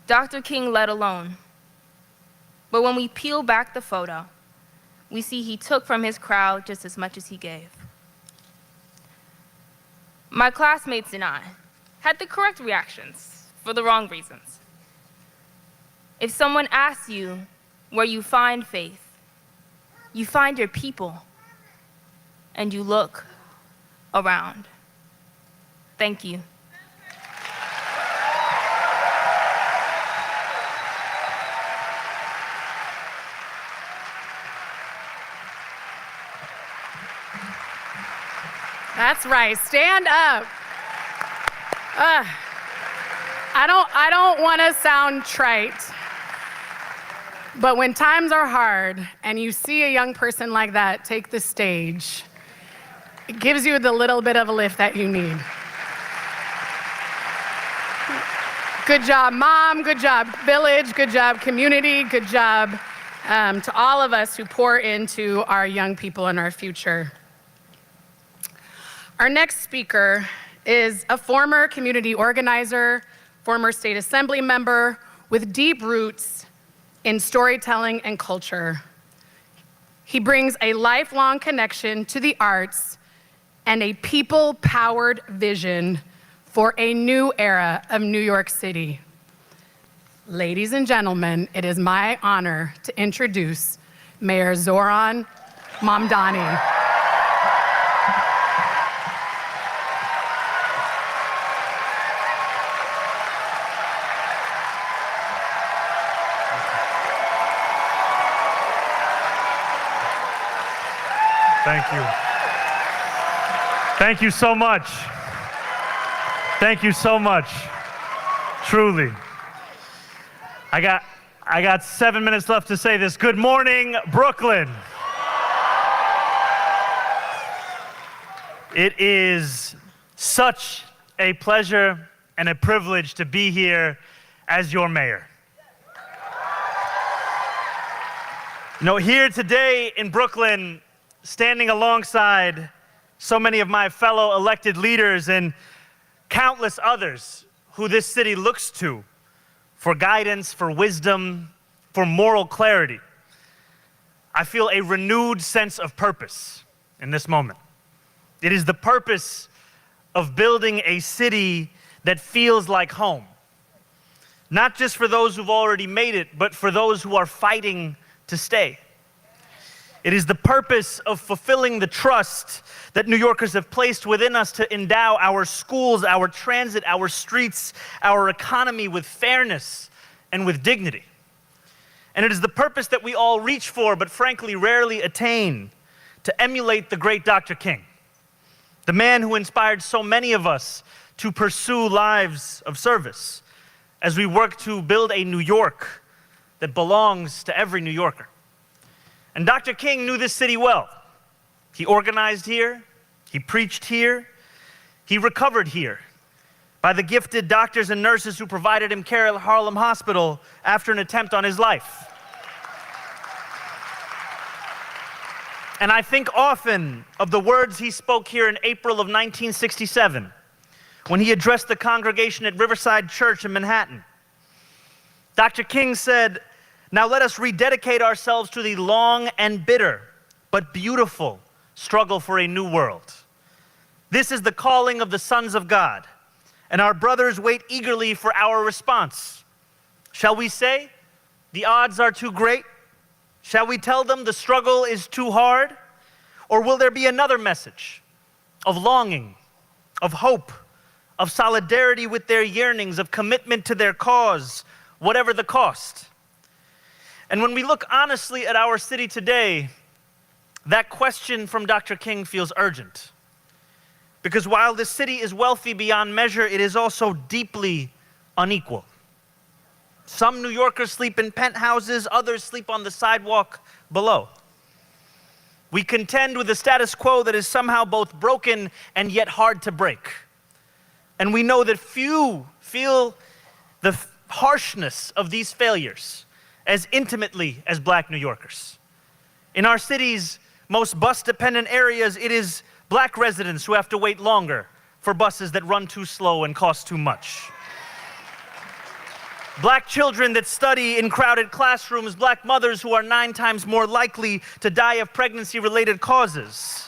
Dr. King led alone. But when we peel back the photo, we see he took from his crowd just as much as he gave. My classmates and I had the correct reactions for the wrong reasons. If someone asks you where you find faith, you find your people, and you look around. Thank you. That's right. Stand up. I don't want to sound trite, but when times are hard and you see a young person like that take the stage, it gives you the little bit of a lift that you need. Good job, Mom. Good job, Village. Good job, community. Good job to all of us who pour into our young people and our future. Our next speaker is a former community organizer, former state assembly member with deep roots in storytelling and culture. He brings a lifelong connection to the arts and a people-powered vision for a new era of New York City. Ladies and gentlemen, it is my honor to introduce Mayor Zohran Mamdani. Thank you. Thank you so much. Thank you so much. Truly. I got 7 minutes left to say this. Good morning, Brooklyn. It is such a pleasure and a privilege to be here as your mayor. You know, here today in Brooklyn, standing alongside so many of my fellow elected leaders and countless others who this city looks to for guidance, for wisdom, for moral clarity, I feel a renewed sense of purpose in this moment. It is the purpose of building a city that feels like home. Not just for those who've already made it, but for those who are fighting to stay. It is the purpose of fulfilling the trust that New Yorkers have placed within us to endow our schools, our transit, our streets, our economy with fairness and with dignity. And it is the purpose that we all reach for, but frankly rarely attain, to emulate the great Dr. King, the man who inspired so many of us to pursue lives of service as we work to build a New York that belongs to every New Yorker. And Dr. King knew this city well. He organized here, he preached here, he recovered here by the gifted doctors and nurses who provided him care at Harlem Hospital after an attempt on his life. And I think often of the words he spoke here in April of 1967 when he addressed the congregation at Riverside Church in Manhattan. Dr. King said, "Now let us rededicate ourselves to the long and bitter, but beautiful struggle for a new world. This is the calling of the sons of God, and our brothers wait eagerly for our response. Shall we say, the odds are too great? Shall we tell them the struggle is too hard? Or will there be another message of longing, of hope, of solidarity with their yearnings, of commitment to their cause, whatever the cost?" And when we look honestly at our city today, that question from Dr. King feels urgent. Because while this city is wealthy beyond measure, it is also deeply unequal. Some New Yorkers sleep in penthouses, others sleep on the sidewalk below. We contend with a status quo that is somehow both broken and yet hard to break. And we know that few feel the harshness of these failures as intimately as Black New Yorkers. In our city's most bus-dependent areas, it is Black residents who have to wait longer for buses that run too slow and cost too much. Black children that study in crowded classrooms, Black mothers who are 9 times more likely to die of pregnancy-related causes.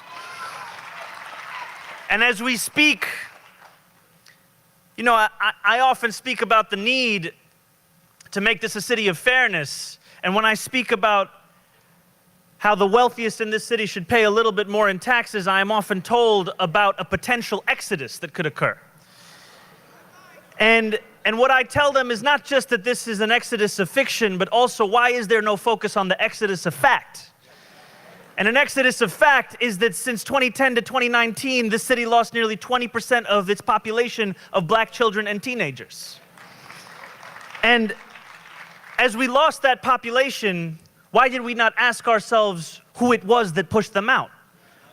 And as we speak, you know, I often speak about the need to make this a city of fairness. And when I speak about how the wealthiest in this city should pay a little bit more in taxes, I am often told about a potential exodus that could occur. And what I tell them is not just that this is an exodus of fiction, but also why is there no focus on the exodus of fact? And an exodus of fact is that since 2010 to 2019, this city lost nearly 20% of its population of Black children and teenagers. And as we lost that population, why did we not ask ourselves who it was that pushed them out?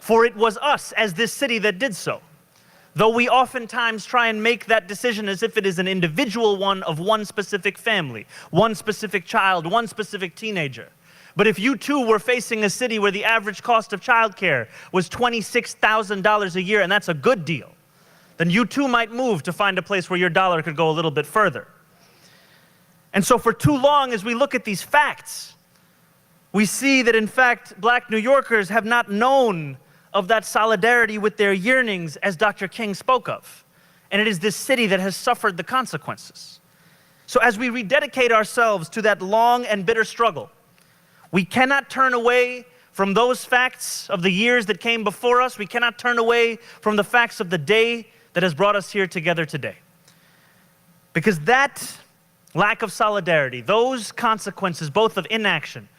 For it was us as this city that did so. Though we oftentimes try and make that decision as if it is an individual one of one specific family, one specific child, one specific teenager. But if you too were facing a city where the average cost of childcare was $26,000 a year, and that's a good deal, then you too might move to find a place where your dollar could go a little bit further. And so for too long, as we look at these facts, we see that in fact, Black New Yorkers have not known of that solidarity with their yearnings as Dr. King spoke of. And it is this city that has suffered the consequences. So as we rededicate ourselves to that long and bitter struggle, we cannot turn away from those facts of the years that came before us. We cannot turn away from the facts of the day that has brought us here together today. Because that lack of solidarity, those consequences, both of inaction,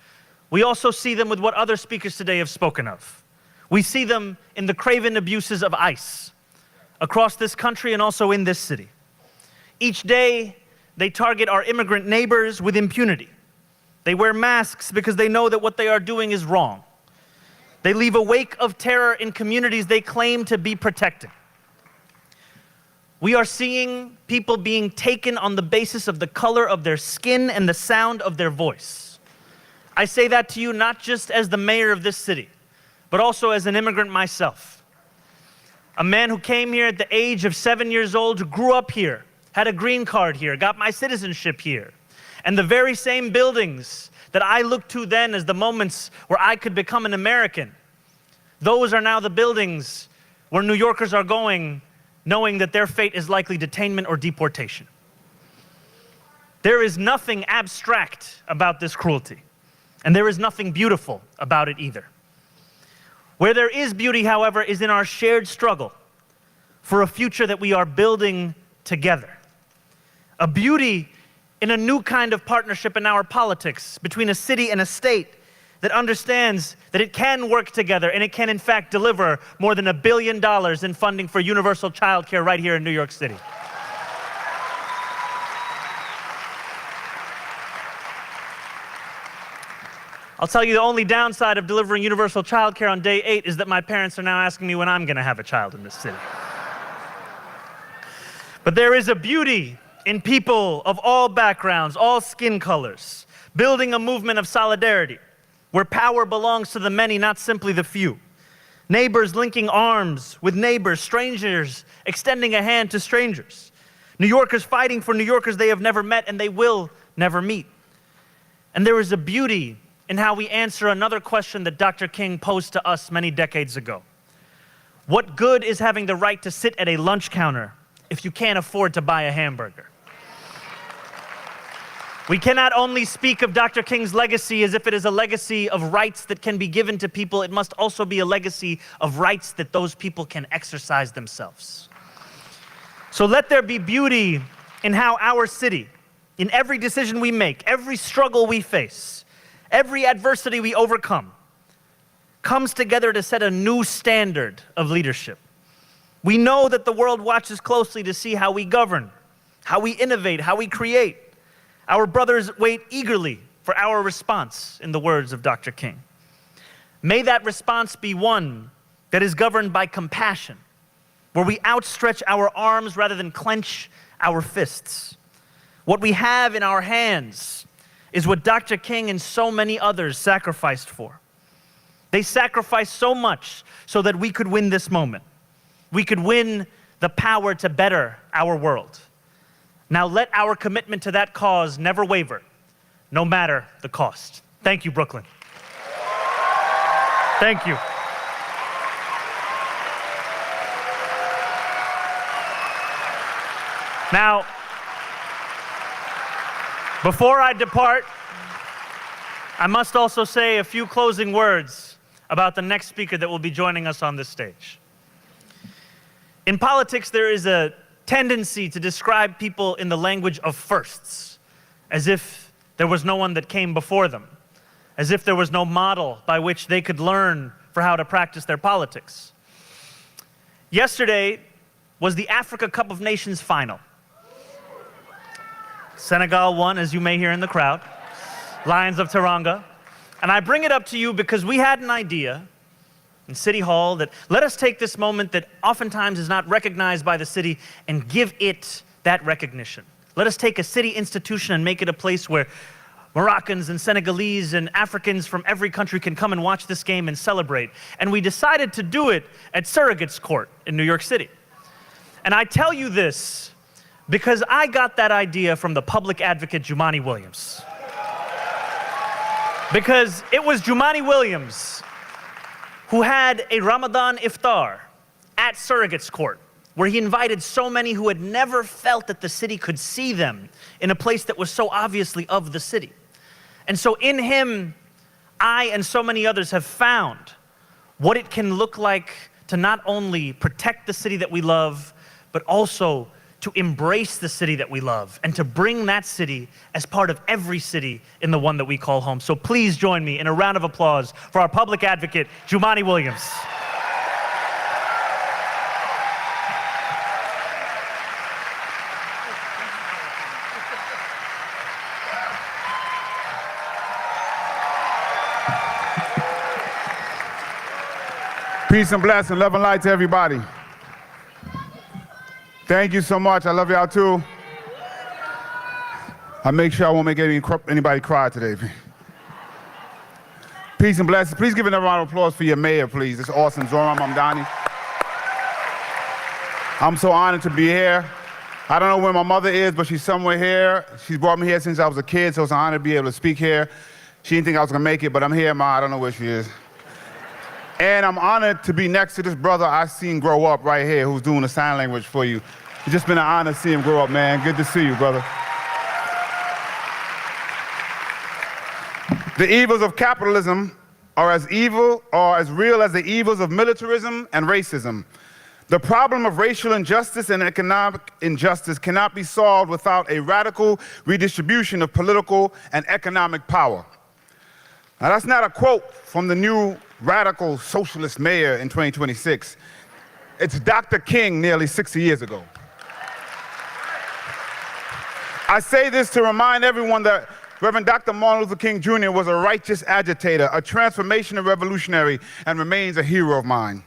we also see them with what other speakers today have spoken of. We see them in the craven abuses of ICE across this country and also in this city. Each day, they target our immigrant neighbors with impunity. They wear masks because they know that what they are doing is wrong. They leave a wake of terror in communities they claim to be protecting. We are seeing people being taken on the basis of the color of their skin and the sound of their voice. I say that to you not just as the mayor of this city, but also as an immigrant myself. A man who came here at the age of 7 years old, who grew up here, had a green card here, got my citizenship here. And the very same buildings that I looked to then as the moments where I could become an American, those are now the buildings where New Yorkers are going, knowing that their fate is likely detainment or deportation. There is nothing abstract about this cruelty, and there is nothing beautiful about it either. Where there is beauty, however, is in our shared struggle for a future that we are building together. A beauty in a new kind of partnership in our politics between a city and a state that understands that it can work together and it can, in fact, deliver more than $1 billion in funding for universal childcare right here in New York City. I'll tell you, the only downside of delivering universal childcare on day 8 is that my parents are now asking me when I'm going to have a child in this city. But there is a beauty in people of all backgrounds, all skin colors, building a movement of solidarity where power belongs to the many, not simply the few. Neighbors linking arms with neighbors, strangers extending a hand to strangers. New Yorkers fighting for New Yorkers they have never met and they will never meet. And there is a beauty in how we answer another question that Dr. King posed to us many decades ago. What good is having the right to sit at a lunch counter if you can't afford to buy a hamburger? We cannot only speak of Dr. King's legacy as if it is a legacy of rights that can be given to people, it must also be a legacy of rights that those people can exercise themselves. So let there be beauty in how our city, in every decision we make, every struggle we face, every adversity we overcome, comes together to set a new standard of leadership. We know that the world watches closely to see how we govern, how we innovate, how we create. Our brothers wait eagerly for our response, in the words of Dr. King. May that response be one that is governed by compassion, where we outstretch our arms rather than clench our fists. What we have in our hands is what Dr. King and so many others sacrificed for. They sacrificed so much so that we could win this moment. We could win the power to better our world. Now let our commitment to that cause never waver, no matter the cost. Thank you, Brooklyn. Thank you. Now, before I depart, I must also say a few closing words about the next speaker that will be joining us on this stage. In politics, there is a tendency to describe people in the language of firsts, as if there was no one that came before them, as if there was no model by which they could learn for how to practice their politics. Yesterday was the Africa Cup of Nations final. Senegal won, as you may hear in the crowd, Lions of Teranga. And I bring it up to you because we had an idea in City Hall that let us take this moment that oftentimes is not recognized by the city and give it that recognition. Let us take a city institution and make it a place where Moroccans and Senegalese and Africans from every country can come and watch this game and celebrate. And we decided to do it at Surrogates Court in New York City. And I tell you this because I got that idea from the public advocate Jumaane Williams. Because it was Jumaane Williams who had a Ramadan iftar at Surrogates Court, where he invited so many who had never felt that the city could see them in a place that was so obviously of the city. And so in him, I and so many others have found what it can look like to not only protect the city that we love, but also to embrace the city that we love and to bring that city as part of every city in the one that we call home. So please join me in a round of applause for our public advocate, Jumaane Williams. Peace and blessing, love and light to everybody. Thank you so much. I love y'all too. I make sure I won't make anybody cry today. Peace and blessings. Please give another round of applause for your mayor, please. It's awesome, Zohran Mamdani. I'm so honored to be here. I don't know where my mother is, but she's somewhere here. She's brought me here since I was a kid, so it's an honor to be able to speak here. She didn't think I was gonna make it, but I'm here, Ma. I don't know where she is. And I'm honored to be next to this brother I've seen grow up right here, who's doing the sign language for you. It's just been an honor to see him grow up, man. Good to see you, brother. The evils of capitalism are as evil or as real as the evils of militarism and racism. The problem of racial injustice and economic injustice cannot be solved without a radical redistribution of political and economic power. Now, that's not a quote from the new radical socialist mayor in 2026. It's Dr. King nearly 60 years ago. I say this to remind everyone that Reverend Dr. Martin Luther King Jr. was a righteous agitator, a transformational revolutionary, and remains a hero of mine.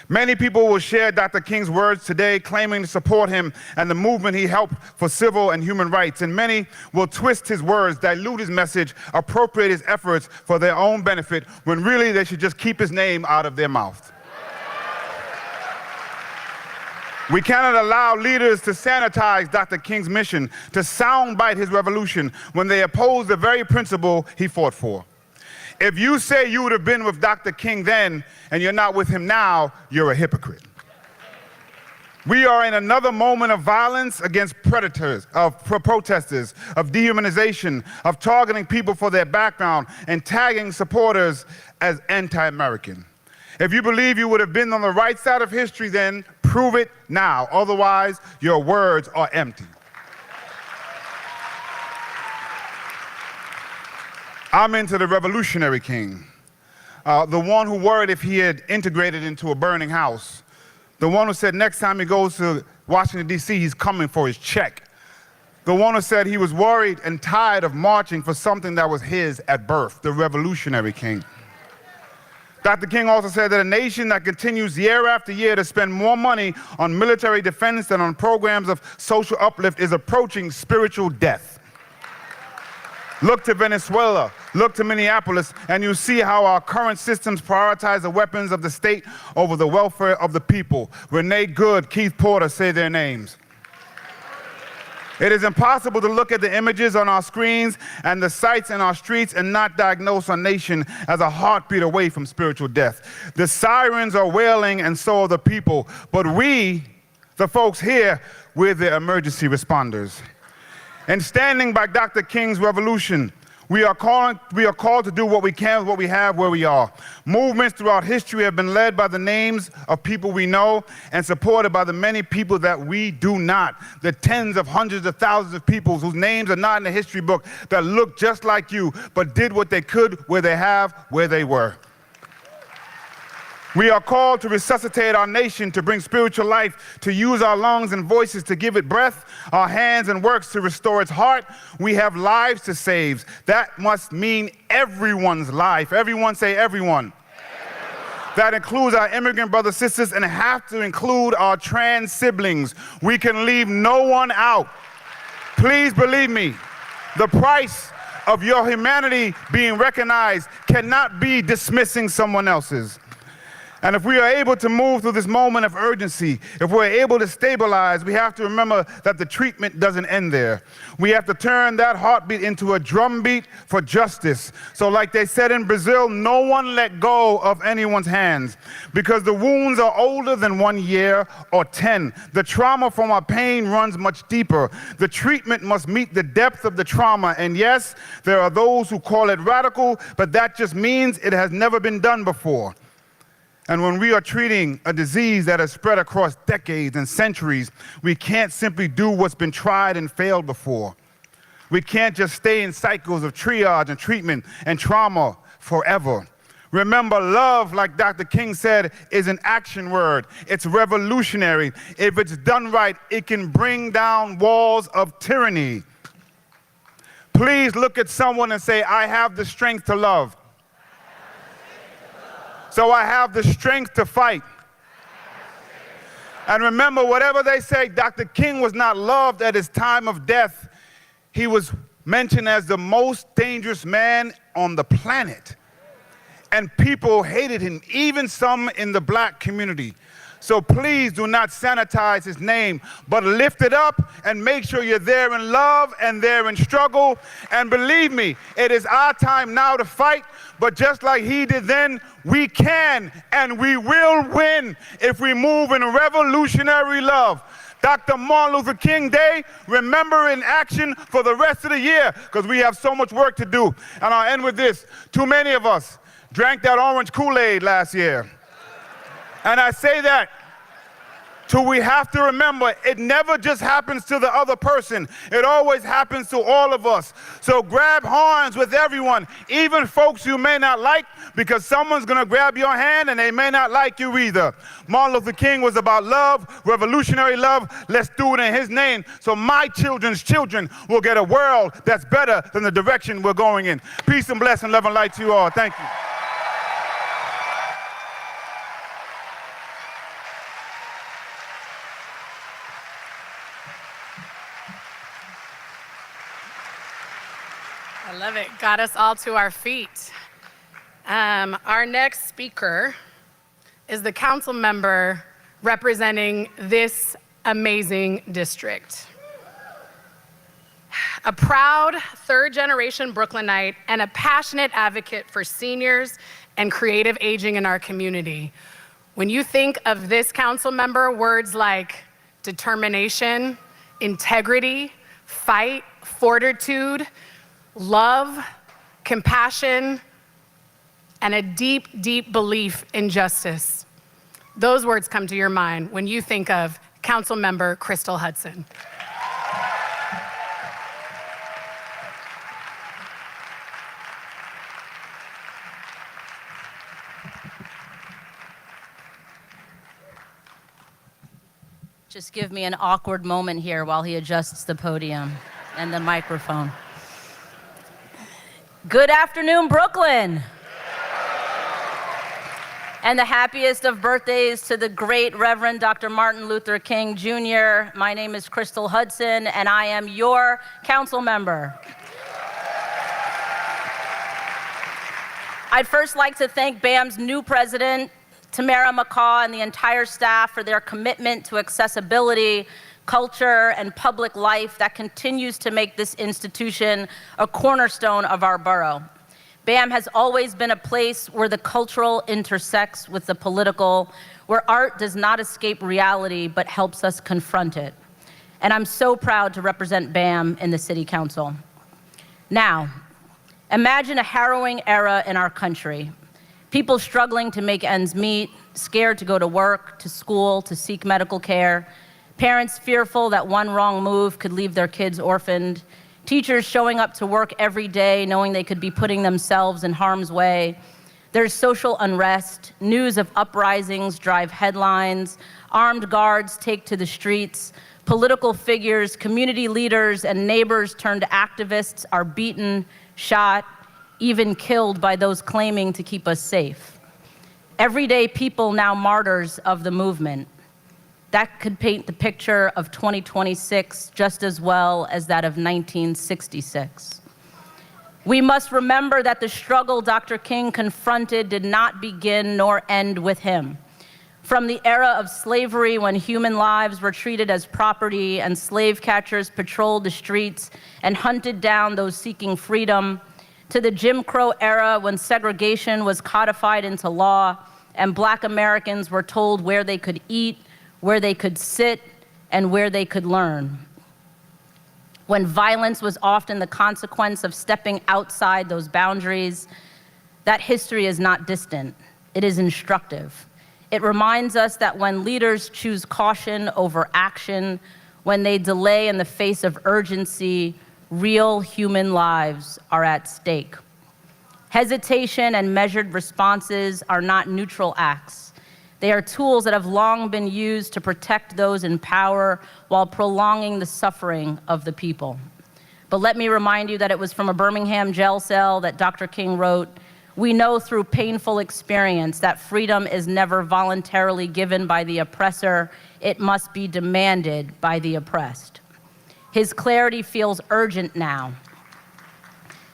Many people will share Dr. King's words today, claiming to support him and the movement he helped for civil and human rights. And many will twist his words, dilute his message, appropriate his efforts for their own benefit, when really they should just keep his name out of their mouth. We cannot allow leaders to sanitize Dr. King's mission, to soundbite his revolution when they oppose the very principle he fought for. If you say you would have been with Dr. King then and you're not with him now, you're a hypocrite. We are in another moment of violence against predators, of protesters, of dehumanization, of targeting people for their background and tagging supporters as anti-American. If you believe you would have been on the right side of history then, prove it now. Otherwise, your words are empty. I'm into the revolutionary king, the one who worried if he had integrated into a burning house, the one who said next time he goes to Washington, D.C., he's coming for his check, the one who said he was worried and tired of marching for something that was his at birth, the revolutionary king. Dr. King also said that a nation that continues year after year to spend more money on military defense than on programs of social uplift is approaching spiritual death. Look to Venezuela, look to Minneapolis, and you see how our current systems prioritize the weapons of the state over the welfare of the people. Renee Good, Keith Porter say their names. It is impossible to look at the images on our screens and the sights in our streets and not diagnose our nation as a heartbeat away from spiritual death. The sirens are wailing and so are the people, but we, the folks here, we're the emergency responders. And standing by Dr. King's revolution, we are called to do what we can with what we have where we are. Movements throughout history have been led by the names of people we know and supported by the many people that we do not. The tens of hundreds of thousands of people whose names are not in the history book that look just like you, but did what they could where they were. We are called to resuscitate our nation, to bring spiritual life, to use our lungs and voices to give it breath, our hands and works to restore its heart. We have lives to save. That must mean everyone's life. Everyone say everyone. That includes our immigrant brothers, sisters, and have to include our trans siblings. We can leave no one out. Please believe me, the price of your humanity being recognized cannot be dismissing someone else's. And if we are able to move through this moment of urgency, if we're able to stabilize, we have to remember that the treatment doesn't end there. We have to turn that heartbeat into a drumbeat for justice. So like they said in Brazil, no one let go of anyone's hands, because the wounds are older than 1 year or 10. The trauma from our pain runs much deeper. The treatment must meet the depth of the trauma. And yes, there are those who call it radical, but that just means it has never been done before. And when we are treating a disease that has spread across decades and centuries, we can't simply do what's been tried and failed before. We can't just stay in cycles of triage and treatment and trauma forever. Remember, love, like Dr. King said, is an action word. It's revolutionary. If it's done right, it can bring down walls of tyranny. Please look at someone and say, I have the strength to love. so I have the strength to fight. And remember, whatever they say, Dr. King was not loved at his time of death. He was mentioned as the most dangerous man on the planet. And people hated him, even some in the black community. So please do not sanitize his name, but lift it up and make sure you're there in love and there in struggle. And believe me, it is our time now to fight, but just like he did then, we can and we will win if we move in revolutionary love. Dr. Martin Luther King Day, remember in action for the rest of the year, because we have so much work to do. And I'll end with this. Too many of us drank that orange Kool-Aid last year. And I say that till we have to remember, it never just happens to the other person. It always happens to all of us. So grab horns with everyone, even folks you may not like, because someone's going to grab your hand and they may not like you either. Martin Luther King was about love, revolutionary love. Let's do it in his name so my children's children will get a world that's better than the direction we're going in. Peace and blessing, love and light to you all. Thank you. I love it. Got us all to our feet. Our next speaker is the council member representing this amazing district. A proud third-generation Brooklynite and a passionate advocate for seniors and creative aging in our community. When you think of this council member, words like determination, integrity, fight, fortitude, love, compassion, and a deep, deep belief in justice. Those words come to your mind when you think of Council Member Crystal Hudson. Just give me an awkward moment here while he adjusts the podium and the microphone. Good afternoon, Brooklyn. And the happiest of birthdays to the great Reverend Dr. Martin Luther King Jr. My name is Crystal Hudson, and I am your council member. I'd first like to thank BAM's new president, Tamara McCaw, and the entire staff for their commitment to accessibility, culture, and public life that continues to make this institution a cornerstone of our borough. BAM has always been a place where the cultural intersects with the political, where art does not escape reality but helps us confront it. And I'm so proud to represent BAM in the City Council. Now, imagine a harrowing era in our country. People struggling to make ends meet, scared to go to work, to school, to seek medical care, parents fearful that one wrong move could leave their kids orphaned, teachers showing up to work every day knowing they could be putting themselves in harm's way. There's social unrest, news of uprisings drive headlines, armed guards take to the streets, political figures, community leaders, and neighbors turned activists are beaten, shot, even killed by those claiming to keep us safe. Everyday people now martyrs of the movement. That could paint the picture of 2026 just as well as that of 1966. We must remember that the struggle Dr. King confronted did not begin nor end with him. From the era of slavery, when human lives were treated as property and slave catchers patrolled the streets and hunted down those seeking freedom, to the Jim Crow era, when segregation was codified into law and Black Americans were told where they could eat, where they could sit, and where they could learn. When violence was often the consequence of stepping outside those boundaries, that history is not distant. It is instructive. It reminds us that when leaders choose caution over action, when they delay in the face of urgency, real human lives are at stake. Hesitation and measured responses are not neutral acts. They are tools that have long been used to protect those in power while prolonging the suffering of the people. But let me remind you that it was from a Birmingham jail cell that Dr. King wrote, We know through painful experience that freedom is never voluntarily given by the oppressor. It must be demanded by the oppressed. His clarity feels urgent now.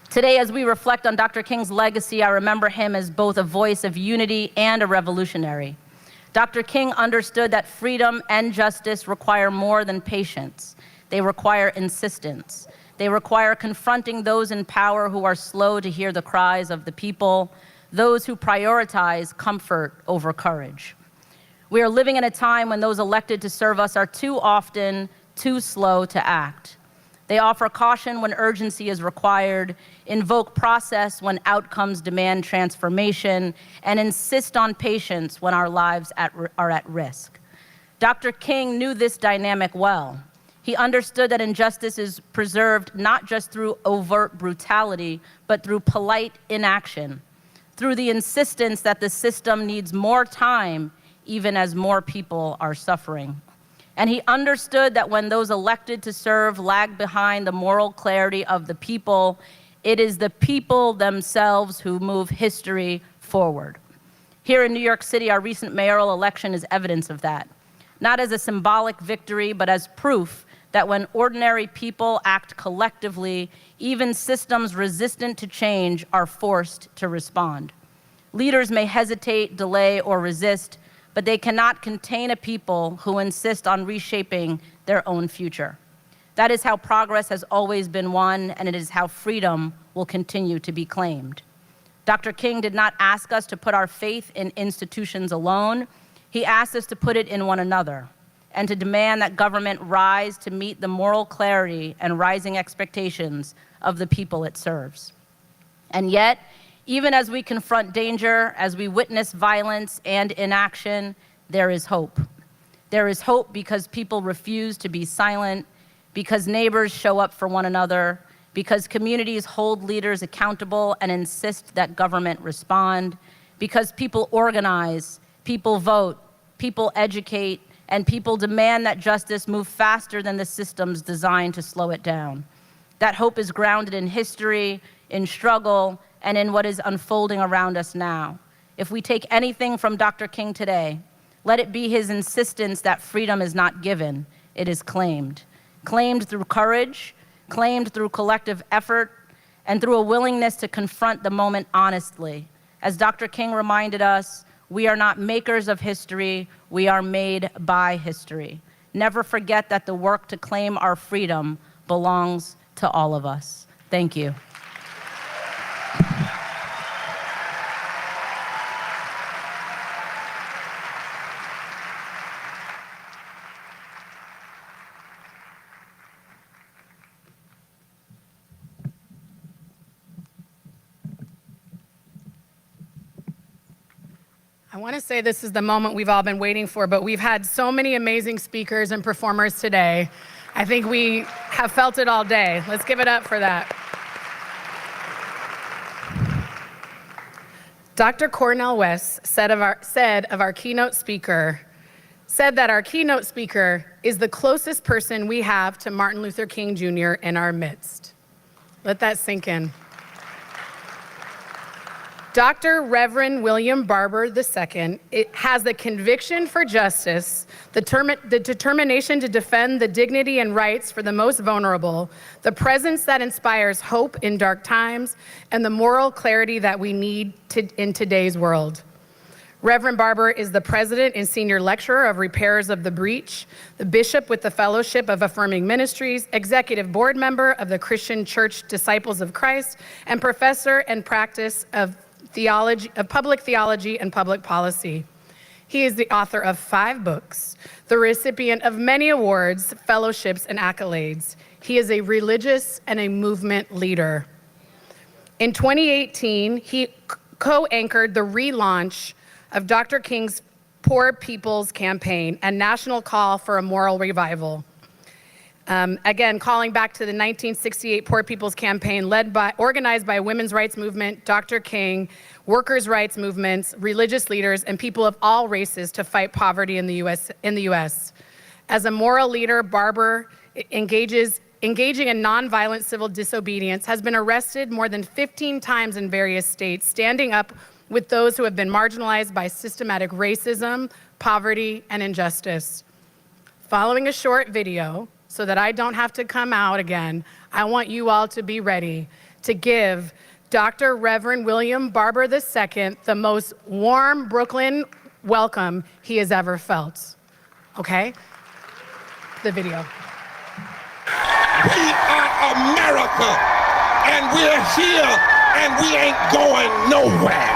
Today, as we reflect on Dr. King's legacy, I remember him as both a voice of unity and a revolutionary. Dr. King understood that freedom and justice require more than patience. They require insistence. They require confronting those in power who are slow to hear the cries of the people, those who prioritize comfort over courage. We are living in a time when those elected to serve us are too often too slow to act. They offer caution when urgency is required, invoke process when outcomes demand transformation, and insist on patience when our lives are at risk. Dr. King knew this dynamic well. He understood that injustice is preserved not just through overt brutality, but through polite inaction, through the insistence that the system needs more time, even as more people are suffering. And he understood that when those elected to serve lag behind the moral clarity of the people, it is the people themselves who move history forward. Here in New York City, our recent mayoral election is evidence of that, not as a symbolic victory, but as proof that when ordinary people act collectively, even systems resistant to change are forced to respond. Leaders may hesitate, delay, or resist, but they cannot contain a people who insist on reshaping their own future. That is how progress has always been won, and it is how freedom will continue to be claimed. Dr. King did not ask us to put our faith in institutions alone. He asked us to put it in one another and to demand that government rise to meet the moral clarity and rising expectations of the people it serves. And yet, even as we confront danger, as we witness violence and inaction, there is hope. There is hope because people refuse to be silent, because neighbors show up for one another, because communities hold leaders accountable and insist that government respond, because people organize, people vote, people educate, and people demand that justice move faster than the systems designed to slow it down. That hope is grounded in history, in struggle, and in what is unfolding around us now. If we take anything from Dr. King today, let it be his insistence that freedom is not given, it is claimed. Claimed through courage, claimed through collective effort, and through a willingness to confront the moment honestly. As Dr. King reminded us, we are not makers of history, we are made by history. Never forget that the work to claim our freedom belongs to all of us. Thank you. I want to say this is the moment we've all been waiting for, but we've had so many amazing speakers and performers today. I think we have felt it all day. Let's give it up for that. Dr. Cornel West said that our keynote speaker is the closest person we have to Martin Luther King Jr. in our midst. Let that sink in. Dr. Reverend William Barber II has the conviction for justice, the determination to defend the dignity and rights for the most vulnerable, the presence that inspires hope in dark times, and the moral clarity that we need in today's world. Reverend Barber is the president and senior lecturer of Repairers of the Breach, the bishop with the Fellowship of Affirming Ministries, executive board member of the Christian Church Disciples of Christ, and professor and practice of public theology and public policy. He is the author of 5 books, the recipient of many awards, fellowships, and accolades. He is a religious and a movement leader. In 2018, he co-anchored the relaunch of Dr. King's Poor People's Campaign, a national call for a moral revival. Again, calling back to the 1968 Poor People's Campaign organized by women's rights movement, Dr. King, workers' rights movements, religious leaders, and people of all races to fight poverty in the US. As a moral leader, Barber engages engaging in nonviolent civil disobedience, has been arrested more than 15 times in various states, standing up with those who have been marginalized by systematic racism, poverty, and injustice. Following a short video, so that I don't have to come out again, I want you all to be ready to give Dr. Reverend William Barber II the most warm Brooklyn welcome he has ever felt. Okay? The video. We are America, and we're here, and we ain't going nowhere.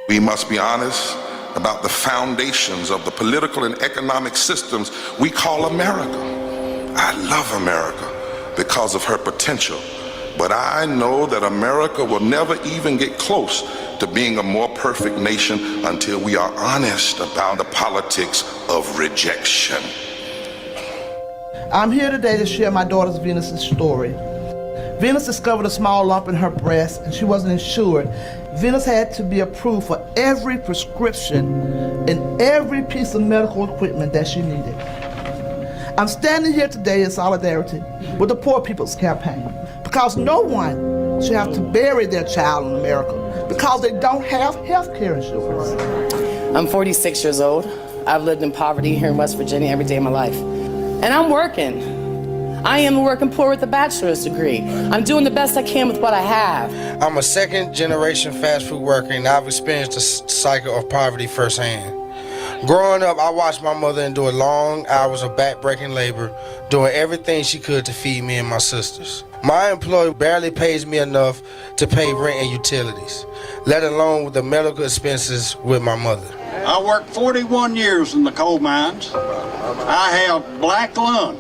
We must be honest about the foundations of the political and economic systems we call America. I love America because of her potential, but I know that America will never even get close to being a more perfect nation until we are honest about the politics of rejection. I'm here today to share my daughter Venus's story. Venus discovered a small lump in her breast and she wasn't insured. Venus had to be approved for every prescription and every piece of medical equipment that she needed. I'm standing here today in solidarity with the Poor People's Campaign because no one should have to bury their child in America because they don't have health care insurance. I'm 46 years old. I've lived in poverty here in West Virginia every day of my life. And I'm working. I am working poor with a bachelor's degree. I'm doing the best I can with what I have. I'm a second-generation fast food worker, and I've experienced the cycle of poverty firsthand. Growing up, I watched my mother endure long hours of back-breaking labor, doing everything she could to feed me and my sisters. My employer barely pays me enough to pay rent and utilities, let alone with the medical expenses with my mother. I worked 41 years in the coal mines. I have black lung.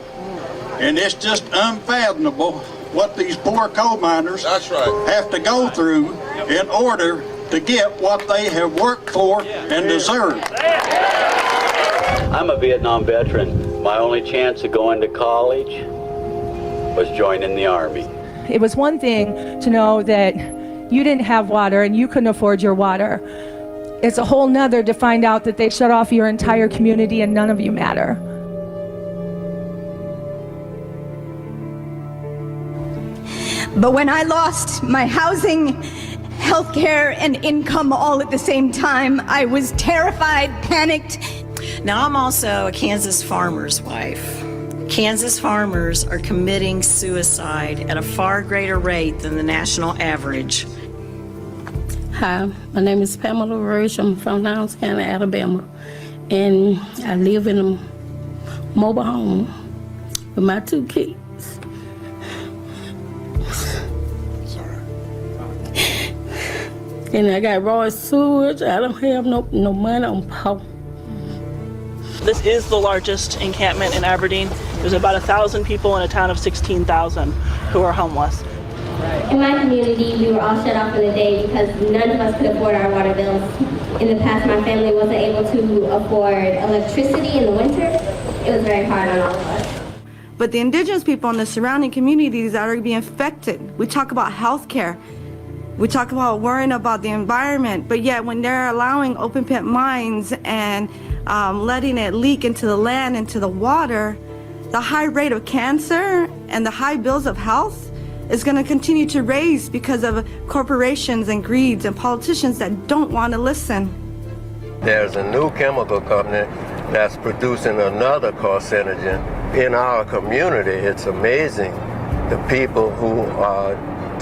And it's just unfathomable what these poor coal miners have to go through in order to get what they have worked for and deserve. I'm a Vietnam veteran. My only chance of going to college was joining the Army. It was one thing to know that you didn't have water and you couldn't afford your water. It's a whole nother to find out that they shut off your entire community and none of you matter. But when I lost my housing, health care, and income all at the same time, I was terrified, panicked. Now I'm also a Kansas farmer's wife. Kansas farmers are committing suicide at a far greater rate than the national average. Hi, my name is Pamela Rush. I'm from Downs County, Alabama, and I live in a mobile home with my 2 kids. And I got raw sewage. I don't have no money on power. This is the largest encampment in Aberdeen. There's about 1,000 people in a town of 16,000 who are homeless. In my community, we were all shut off for the day because none of us could afford our water bills. In the past, my family wasn't able to afford electricity in the winter. It was very hard on all of us. But the indigenous people in the surrounding communities that are being affected, we talk about health care. We talk about worrying about the environment, but yet when they're allowing open pit mines and letting it leak into the land, into the water, the high rate of cancer and the high bills of health is going to continue to raise because of corporations and greeds and politicians that don't want to listen. There's a new chemical company that's producing another carcinogen in our community. It's amazing the people who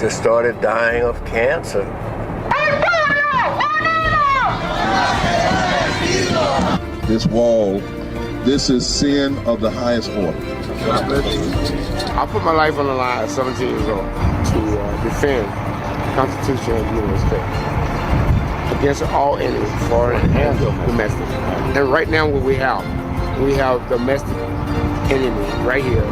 just started dying of cancer. This wall, this is sin of the highest order. I put my life on the line at 17 years old to defend the Constitution of the United States against all enemies, foreign and domestic. And right now what we have domestic enemy right here.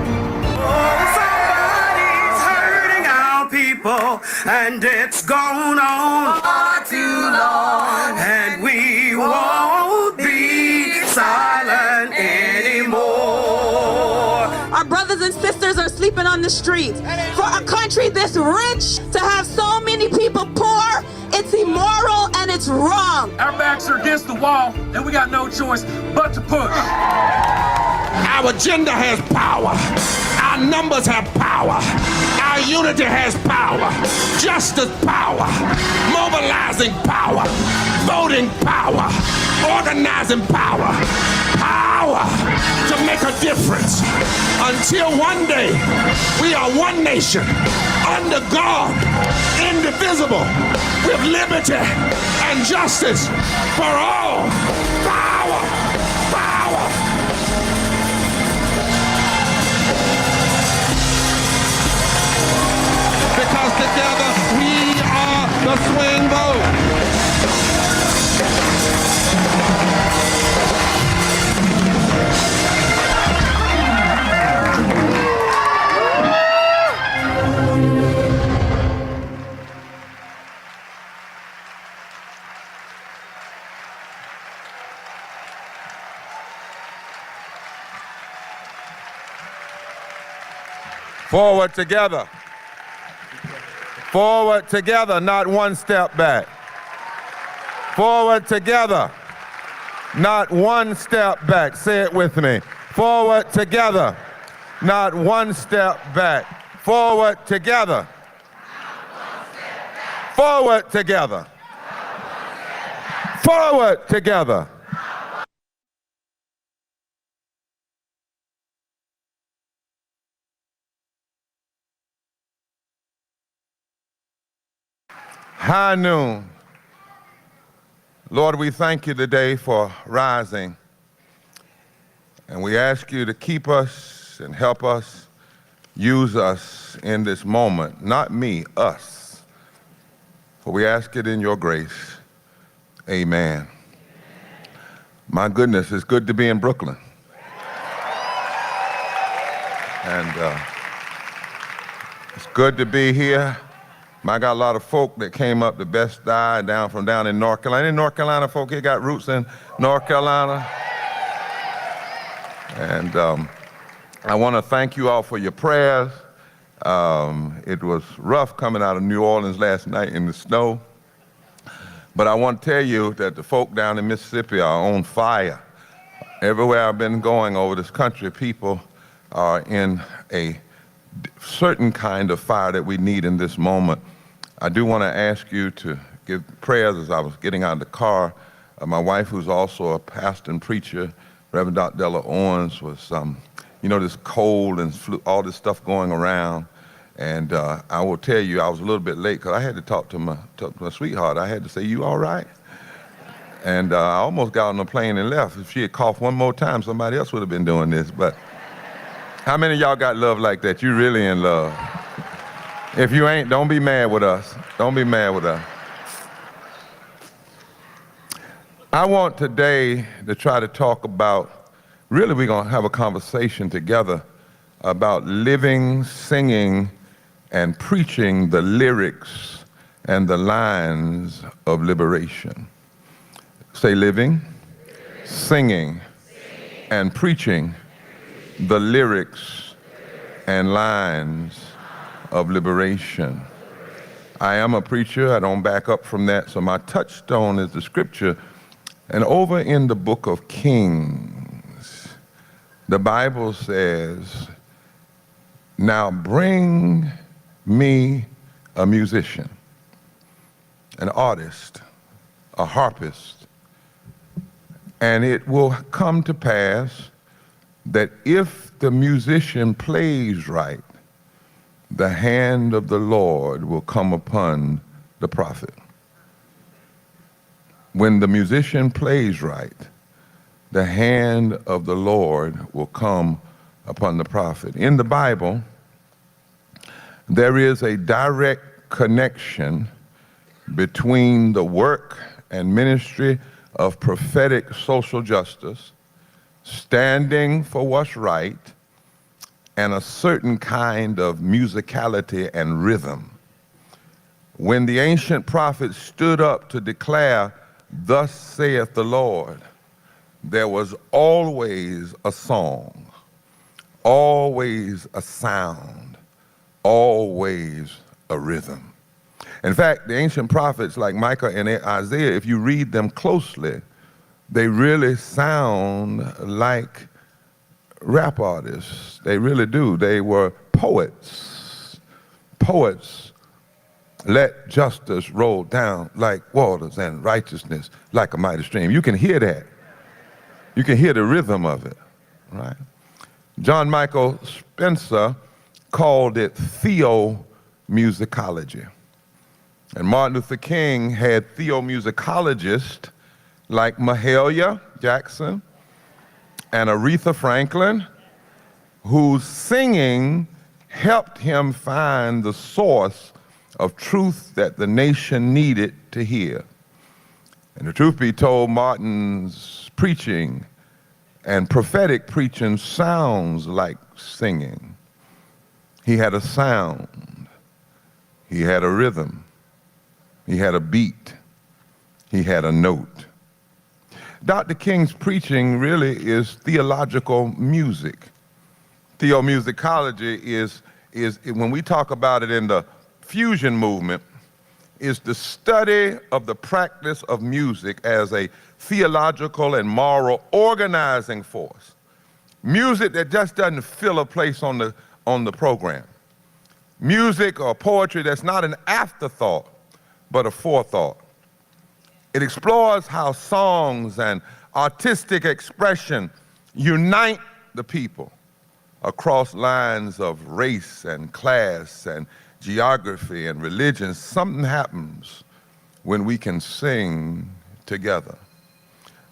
People, and it's gone on far too long, and we won't be silent anymore. Our brothers and sisters are sleeping on the streets. For a country this rich to have so many people poor, it's immoral and it's wrong. Our backs are against the wall, and we got no choice but to push. Our agenda has power. Our numbers have power. Our unity has power. Justice power. Mobilizing power. Voting power. Organizing power. Power to make a difference. Until one day we are one nation, under God, indivisible, with liberty and justice for all. Power. Power. Because together we are the swing vote. Forward together. Forward together, not one step back. Forward together, not one step back. Say it with me. Forward together, not one step back. Forward together. Forward together. Forward together. High noon. Lord, we thank you today for rising. And we ask you to keep us and help us, use us in this moment. Not me, us. For we ask it in your grace. Amen. My goodness, it's good to be in Brooklyn. And it's good to be here. I got a lot of folk that came up to Best Eye down in North Carolina. Any North Carolina folk here got roots in North Carolina? And I want to thank you all for your prayers. It was rough coming out of New Orleans last night in the snow. But I want to tell you that the folk down in Mississippi are on fire. Everywhere I've been going over this country, people are in a certain kind of fire that we need in this moment. I do want to ask you to give prayers as I was getting out of the car. My wife, who's also a pastor and preacher, Reverend Dr. Della Owens, was, this cold and flu, all this stuff going around. And I will tell you, I was a little bit late because I had to talk to my sweetheart. I had to say, you all right? And I almost got on the plane and left. If she had coughed one more time, somebody else would have been doing this. But how many of y'all got love like that? You really in love. If you ain't, don't be mad with us. Don't be mad with us. I want today to try to talk about, really we're going to have a conversation together about living, singing, and preaching the lyrics and the lines of liberation. Say living, singing, and preaching the lyrics and lines of liberation. I am a preacher. I don't back up from that. So my touchstone is the scripture. And over in the book of Kings, the Bible says, now bring me a musician, an artist, a harpist, and it will come to pass that if the musician plays right, the hand of the Lord will come upon the prophet. When the musician plays right, the hand of the Lord will come upon the prophet. In the Bible, there is a direct connection between the work and ministry of prophetic social justice, standing for what's right, and a certain kind of musicality and rhythm. When the ancient prophets stood up to declare, thus saith the Lord, there was always a song, always a sound, always a rhythm. In fact, the ancient prophets like Micah and Isaiah, if you read them closely, they really sound like rap artists. They really do. They were poets. Poets. Let justice roll down like waters and righteousness like a mighty stream. You can hear that. You can hear the rhythm of it, right? John Michael Spencer called it theomusicology. And Martin Luther King had theomusicologists like Mahalia Jackson and Aretha Franklin, whose singing helped him find the source of truth that the nation needed to hear. And the truth be told, Martin's preaching and prophetic preaching sounds like singing. He had a sound. He had a rhythm. He had a beat. He had a note. Dr. King's preaching really is theological music. Theomusicology is when we talk about it in the fusion movement, is the study of the practice of music as a theological and moral organizing force. Music that just doesn't fill a place on the program. Music or poetry that's not an afterthought, but a forethought. It explores how songs and artistic expression unite the people across lines of race and class and geography and religion. Something happens when we can sing together.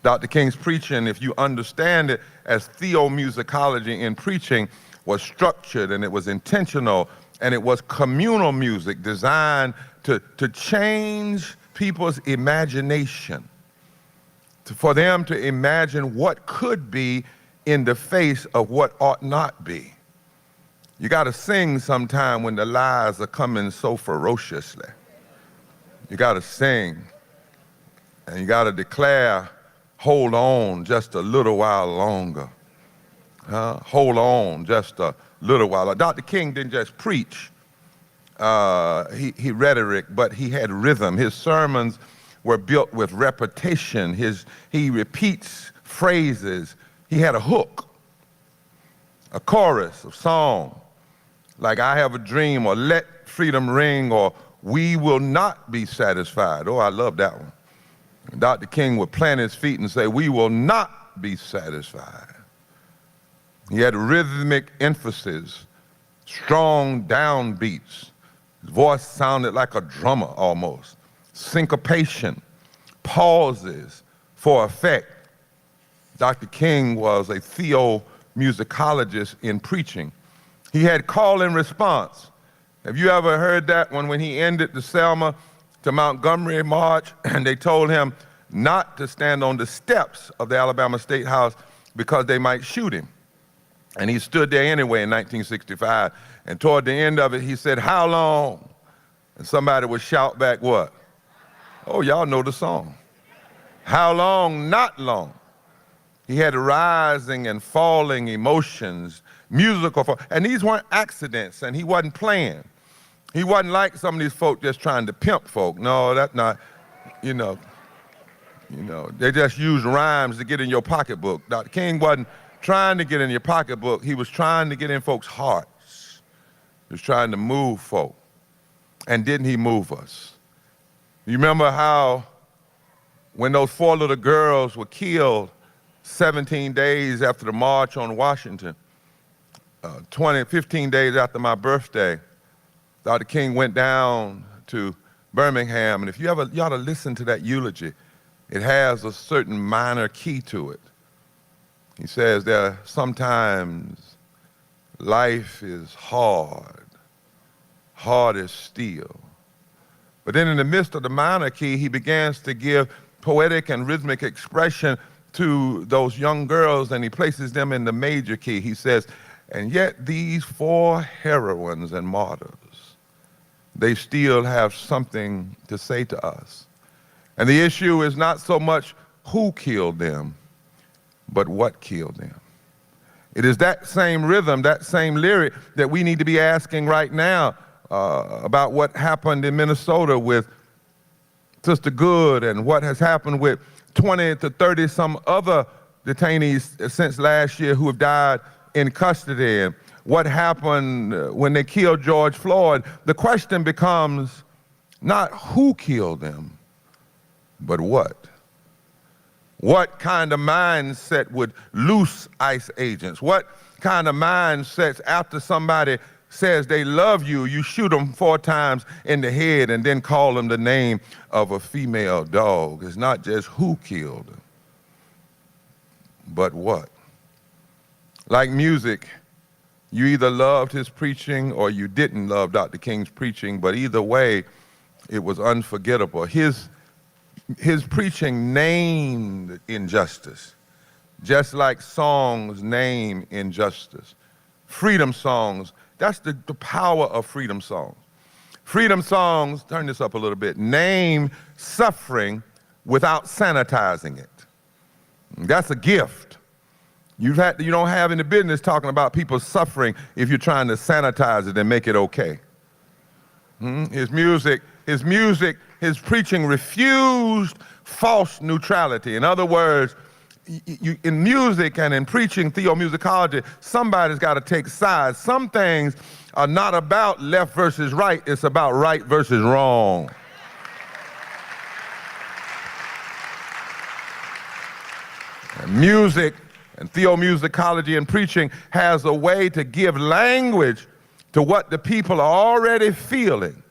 Dr. King's preaching, if you understand it as theomusicology in preaching, was structured and it was intentional and it was communal music designed to change people's imagination, for them to imagine what could be in the face of what ought not be. You got to sing sometime when the lies are coming so ferociously. You got to sing, and you got to declare, hold on just a little while longer. Hold on just a little while. Dr. King didn't just preach, he rhetoric, but he had rhythm. His sermons were built with repetition. He repeats phrases. He had a hook, a chorus of song, like I have a dream, or let freedom ring, or we will not be satisfied. Oh, I love that one. Dr. King would plant his feet and say, we will not be satisfied. He had rhythmic emphasis, strong downbeats. His voice sounded like a drummer almost. Syncopation, pauses for effect. Dr. King was a theomusicologist in preaching. He had call and response. Have you ever heard that one when he ended the Selma to Montgomery march and they told him not to stand on the steps of the Alabama State House because they might shoot him? And he stood there anyway in 1965. And toward the end of it, he said, how long? And somebody would shout back what? Oh, y'all know the song. How long? Not long. He had rising and falling emotions, musical, and these weren't accidents, and he wasn't playing. He wasn't like some of these folk just trying to pimp folk. No, that's not, you know, they just use rhymes to get in your pocketbook. Dr. King wasn't trying to get in your pocketbook. He was trying to get in folks' hearts. He was trying to move folk. And didn't he move us? You remember how when those 4 little girls were killed 17 days after the March on Washington, 15 days after my birthday, Dr. King went down to Birmingham, and if you ought to listen to that eulogy, it has a certain minor key to it. He says that sometimes life is hard as steel. But then in the midst of the minor key, he begins to give poetic and rhythmic expression to those young girls, and he places them in the major key. He says, and yet these 4 heroines and martyrs, they still have something to say to us. And the issue is not so much who killed them, but what killed them. It is that same rhythm, that same lyric that we need to be asking right now. about what happened in Minnesota with Sister Good and what has happened with 20 to 30 some other detainees since last year who have died in custody, and what happened when they killed George Floyd, the question becomes not who killed them, but what. What kind of mindset would loose ICE agents? What kind of mindsets after somebody says they love you, you shoot them 4 times in the head and then call them the name of a female dog? It's not just who killed them, but what. Like music, you either loved his preaching or you didn't love Dr. King's preaching, but either way, it was unforgettable. His preaching named injustice, just like songs name injustice. Freedom songs, that's the power of freedom songs. Freedom songs, turn this up a little bit, name suffering without sanitizing it. That's a gift. You don't have any business talking about people suffering if you're trying to sanitize it and make it okay. His His preaching refused false neutrality. In other words, in music and in preaching theomusicology, somebody's got to take sides. Some things are not about left versus right, it's about right versus wrong. And music and theomusicology and preaching has a way to give language to what the people are already feeling,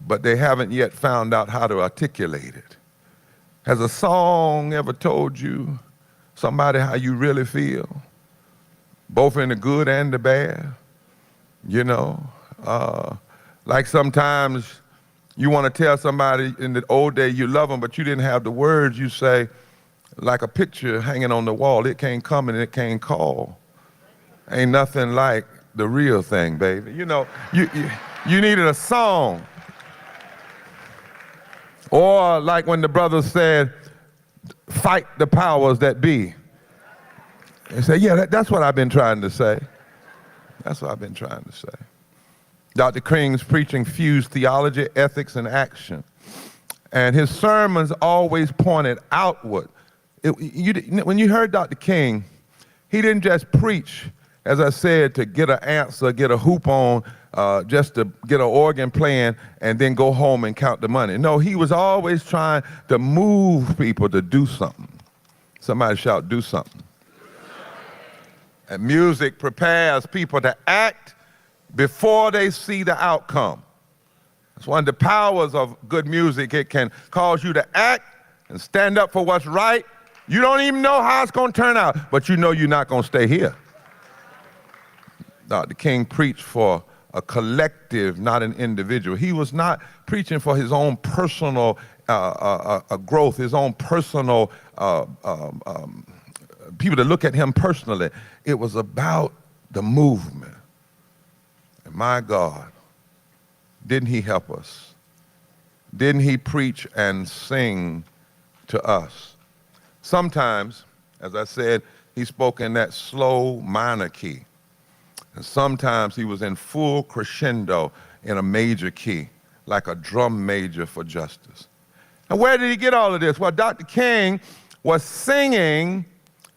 but they haven't yet found out how to articulate it. Has a song ever told you, somebody, how you really feel? Both in the good and the bad, you know? Like sometimes you want to tell somebody in the old day you love them, but you didn't have the words. You say, like a picture hanging on the wall, it can't come and it can't call. Ain't nothing like the real thing, baby. You know, you needed a song. Or like when the brothers said, fight the powers that be. They say, yeah, that's what I've been trying to say. That's what I've been trying to say. Dr. King's preaching fused theology, ethics, and action. And his sermons always pointed outward. When you heard Dr. King, he didn't just preach, as I said, to get an answer, get a hoop on, just to get an organ playing and then go home and count the money. No, he was always trying to move people to do something. Somebody shout, do something. And music prepares people to act before they see the outcome. It's one of the powers of good music. It can cause you to act and stand up for what's right. You don't even know how it's going to turn out, but you know you're not going to stay here. Dr. King preached for a collective, not an individual. He was not preaching for his own personal growth, his own personal people to look at him personally. It was about the movement. And my God, didn't he help us? Didn't he preach and sing to us? Sometimes, as I said, he spoke in that slow minor key. And sometimes he was in full crescendo in a major key, like a drum major for justice. And where did he get all of this? Well, Dr. King was singing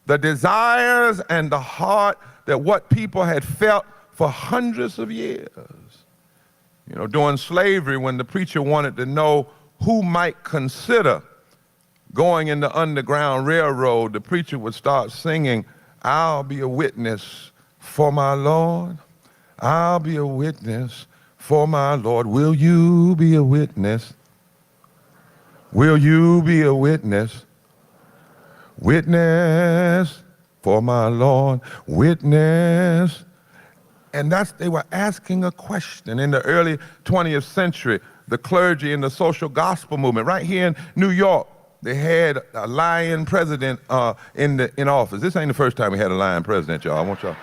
the desires and the heart that what people had felt for hundreds of years. You know, during slavery, when the preacher wanted to know who might consider going in the Underground Railroad, the preacher would start singing, I'll be a witness for my Lord. I'll be a witness for my Lord. Will you be a witness? Will you be a witness? Witness for my Lord. Witness. And they were asking a question. In the early 20th century, the clergy in the social gospel movement, right here in New York, they had a lying president in office. This ain't the first time we had a lying president, y'all. I want y'all.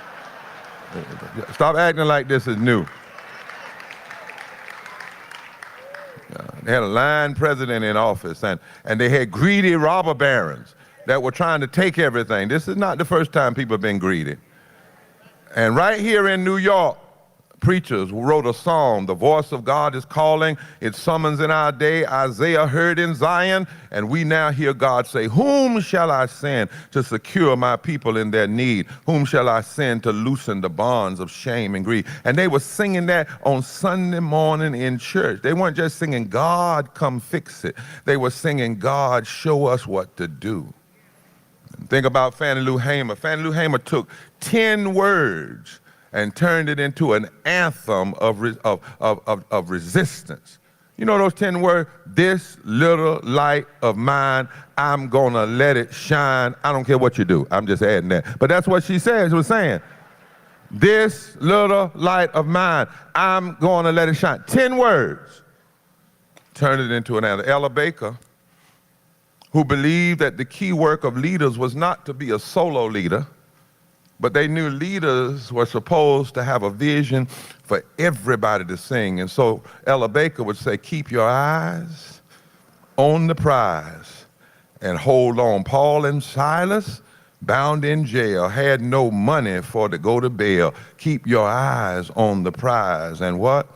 Stop acting like this is new. They had a lying president in office, and they had greedy robber barons that were trying to take everything. This is not the first time people have been greedy. And right here in New York, preachers wrote a song, "The voice of God is calling, it summons in our day, Isaiah heard in Zion," and we now hear God say, "Whom shall I send to secure my people in their need? Whom shall I send to loosen the bonds of shame and grief?" And they were singing that on Sunday morning in church. They weren't just singing, "God, come fix it." They were singing, "God, show us what to do." And think about Fannie Lou Hamer. Fannie Lou Hamer took 10 words and turned it into an anthem of resistance. You know those 10 words? "This little light of mine, I'm gonna let it shine." I don't care what you do. I'm just adding that. But that's what she said. She was saying, "This little light of mine, I'm gonna let it shine." 10 words. Turned it into an anthem. Ella Baker, who believed that the key work of leaders was not to be a solo leader, but they knew leaders were supposed to have a vision for everybody to sing. And so Ella Baker would say, "Keep your eyes on the prize and hold on." Paul and Silas, bound in jail, had no money for to go to bail. Keep your eyes on the prize and what?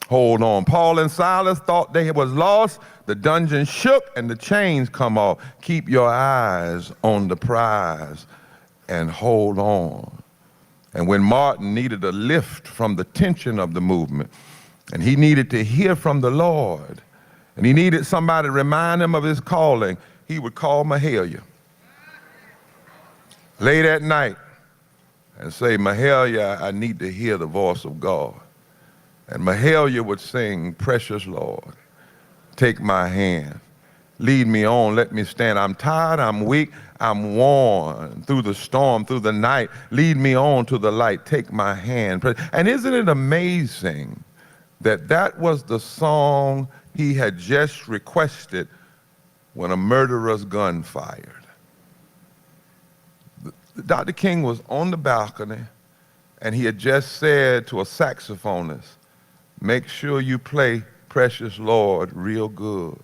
Hold on. Paul and Silas thought they was lost. The dungeon shook and the chains come off. Keep your eyes on the prize and hold on. And when Martin needed a lift from the tension of the movement, and he needed to hear from the Lord, and he needed somebody to remind him of his calling, he would call Mahalia late at night and say, "Mahalia, I need to hear the voice of God." And Mahalia would sing, "Precious Lord, take my hand, lead me on, let me stand. I'm tired, I'm weak, I'm worn through the storm, through the night. Lead me on to the light, take my hand." And isn't it amazing that that was the song he had just requested when a murderer's gun fired? Dr. King was on the balcony and he had just said to a saxophonist, "Make sure you play Precious Lord real good."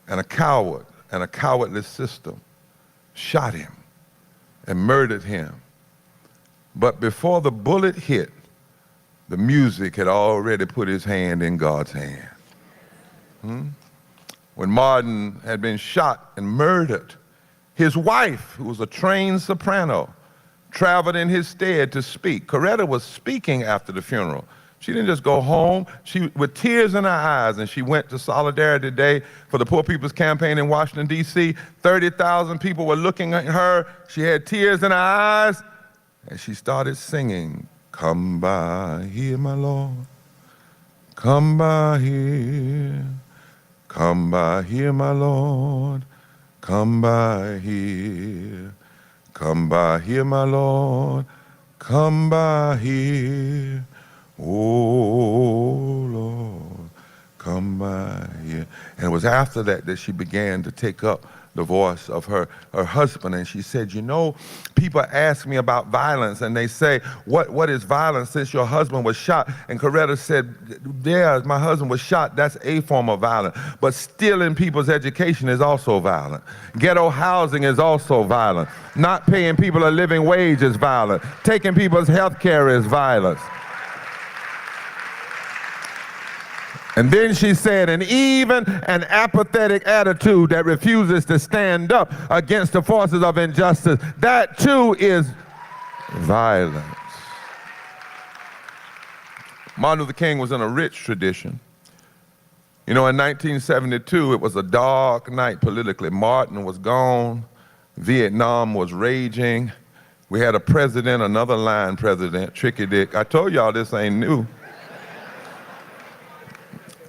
And a coward and a cowardly system shot him and murdered him. But before the bullet hit, the music had already put his hand in God's hand. When Martin had been shot and murdered, his wife, who was a trained soprano, traveled in his stead to speak. Coretta was speaking after the funeral. She didn't just go home. She, with tears in her eyes, and she went to Solidarity Day for the Poor People's Campaign in Washington, D.C. 30,000 people were looking at her. She had tears in her eyes, and she started singing, "Come by here, my Lord. Come by here. Come by here, my Lord. Come by here. Come by here, my Lord. Come by here. Oh, Lord, come by here." And it was after that that she began to take up the voice of her husband. And she said, "You know, people ask me about violence and they say, what is violence since your husband was shot?" And Coretta said, "Yeah, my husband was shot. That's a form of violence. But stealing people's education is also violent. Ghetto housing is also violent. Not paying people a living wage is violent. Taking people's health care is violence." And then she said, "And even an apathetic attitude that refuses to stand up against the forces of injustice, that too is violence." Martin Luther King was in a rich tradition. You know, in 1972, it was a dark night politically. Martin was gone. Vietnam was raging. We had a president, another line president, Tricky Dick. I told y'all this ain't new.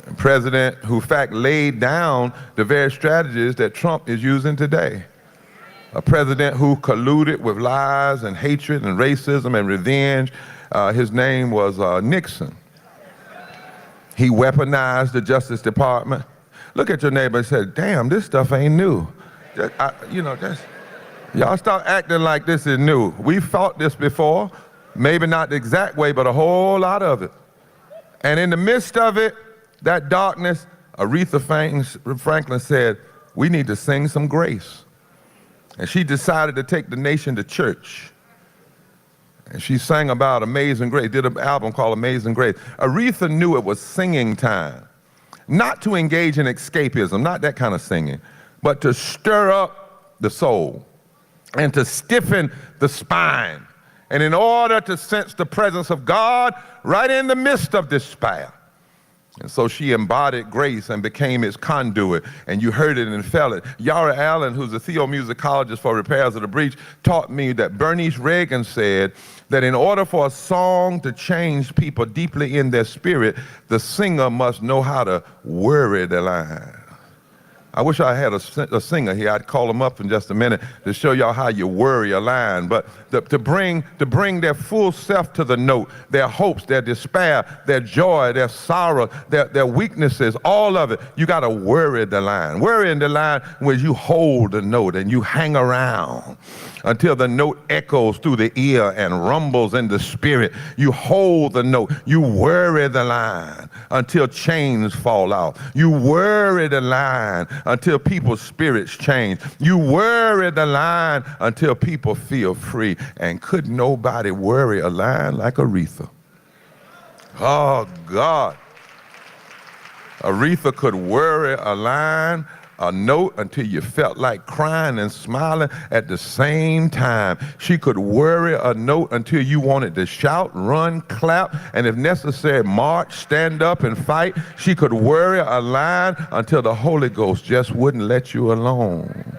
A president who, in fact, laid down the very strategies that Trump is using today. A president who colluded with lies and hatred and racism and revenge. His name was Nixon. He weaponized the Justice Department. Look at your neighbor and say, "Damn, this stuff ain't new." Y'all start acting like this is new. We fought this before, maybe not the exact way, but a whole lot of it. And in the midst of it, that darkness, Aretha Franklin said, "We need to sing some grace." And she decided to take the nation to church. And she sang about Amazing Grace, did an album called Amazing Grace. Aretha knew it was singing time, not to engage in escapism, not that kind of singing, but to stir up the soul and to stiffen the spine. And in order to sense the presence of God right in the midst of despair. And so she embodied grace and became its conduit, and you heard it and felt it. Yara Allen, who's a theomusicologist for Repairs of the Breach, taught me that Bernice Reagan said that in order for a song to change people deeply in their spirit, the singer must know how to worry the line. I wish I had a singer here. I'd call him up in just a minute to show y'all how you worry a line. But to bring their full self to the note, their hopes, their despair, their joy, their sorrow, their weaknesses, all of it, you got to worry the line. Worrying the line where you hold the note and you hang around until the note echoes through the ear and rumbles in the spirit. You hold the note. You worry the line until chains fall out. You worry the line until people's spirits change. You worry the line until people feel free. And could nobody worry a line like Aretha? Oh, God. Aretha could worry a line, a note, until you felt like crying and smiling at the same time. She could worry a note until you wanted to shout, run, clap, and if necessary, march, stand up, and fight. She could worry a line until the Holy Ghost just wouldn't let you alone.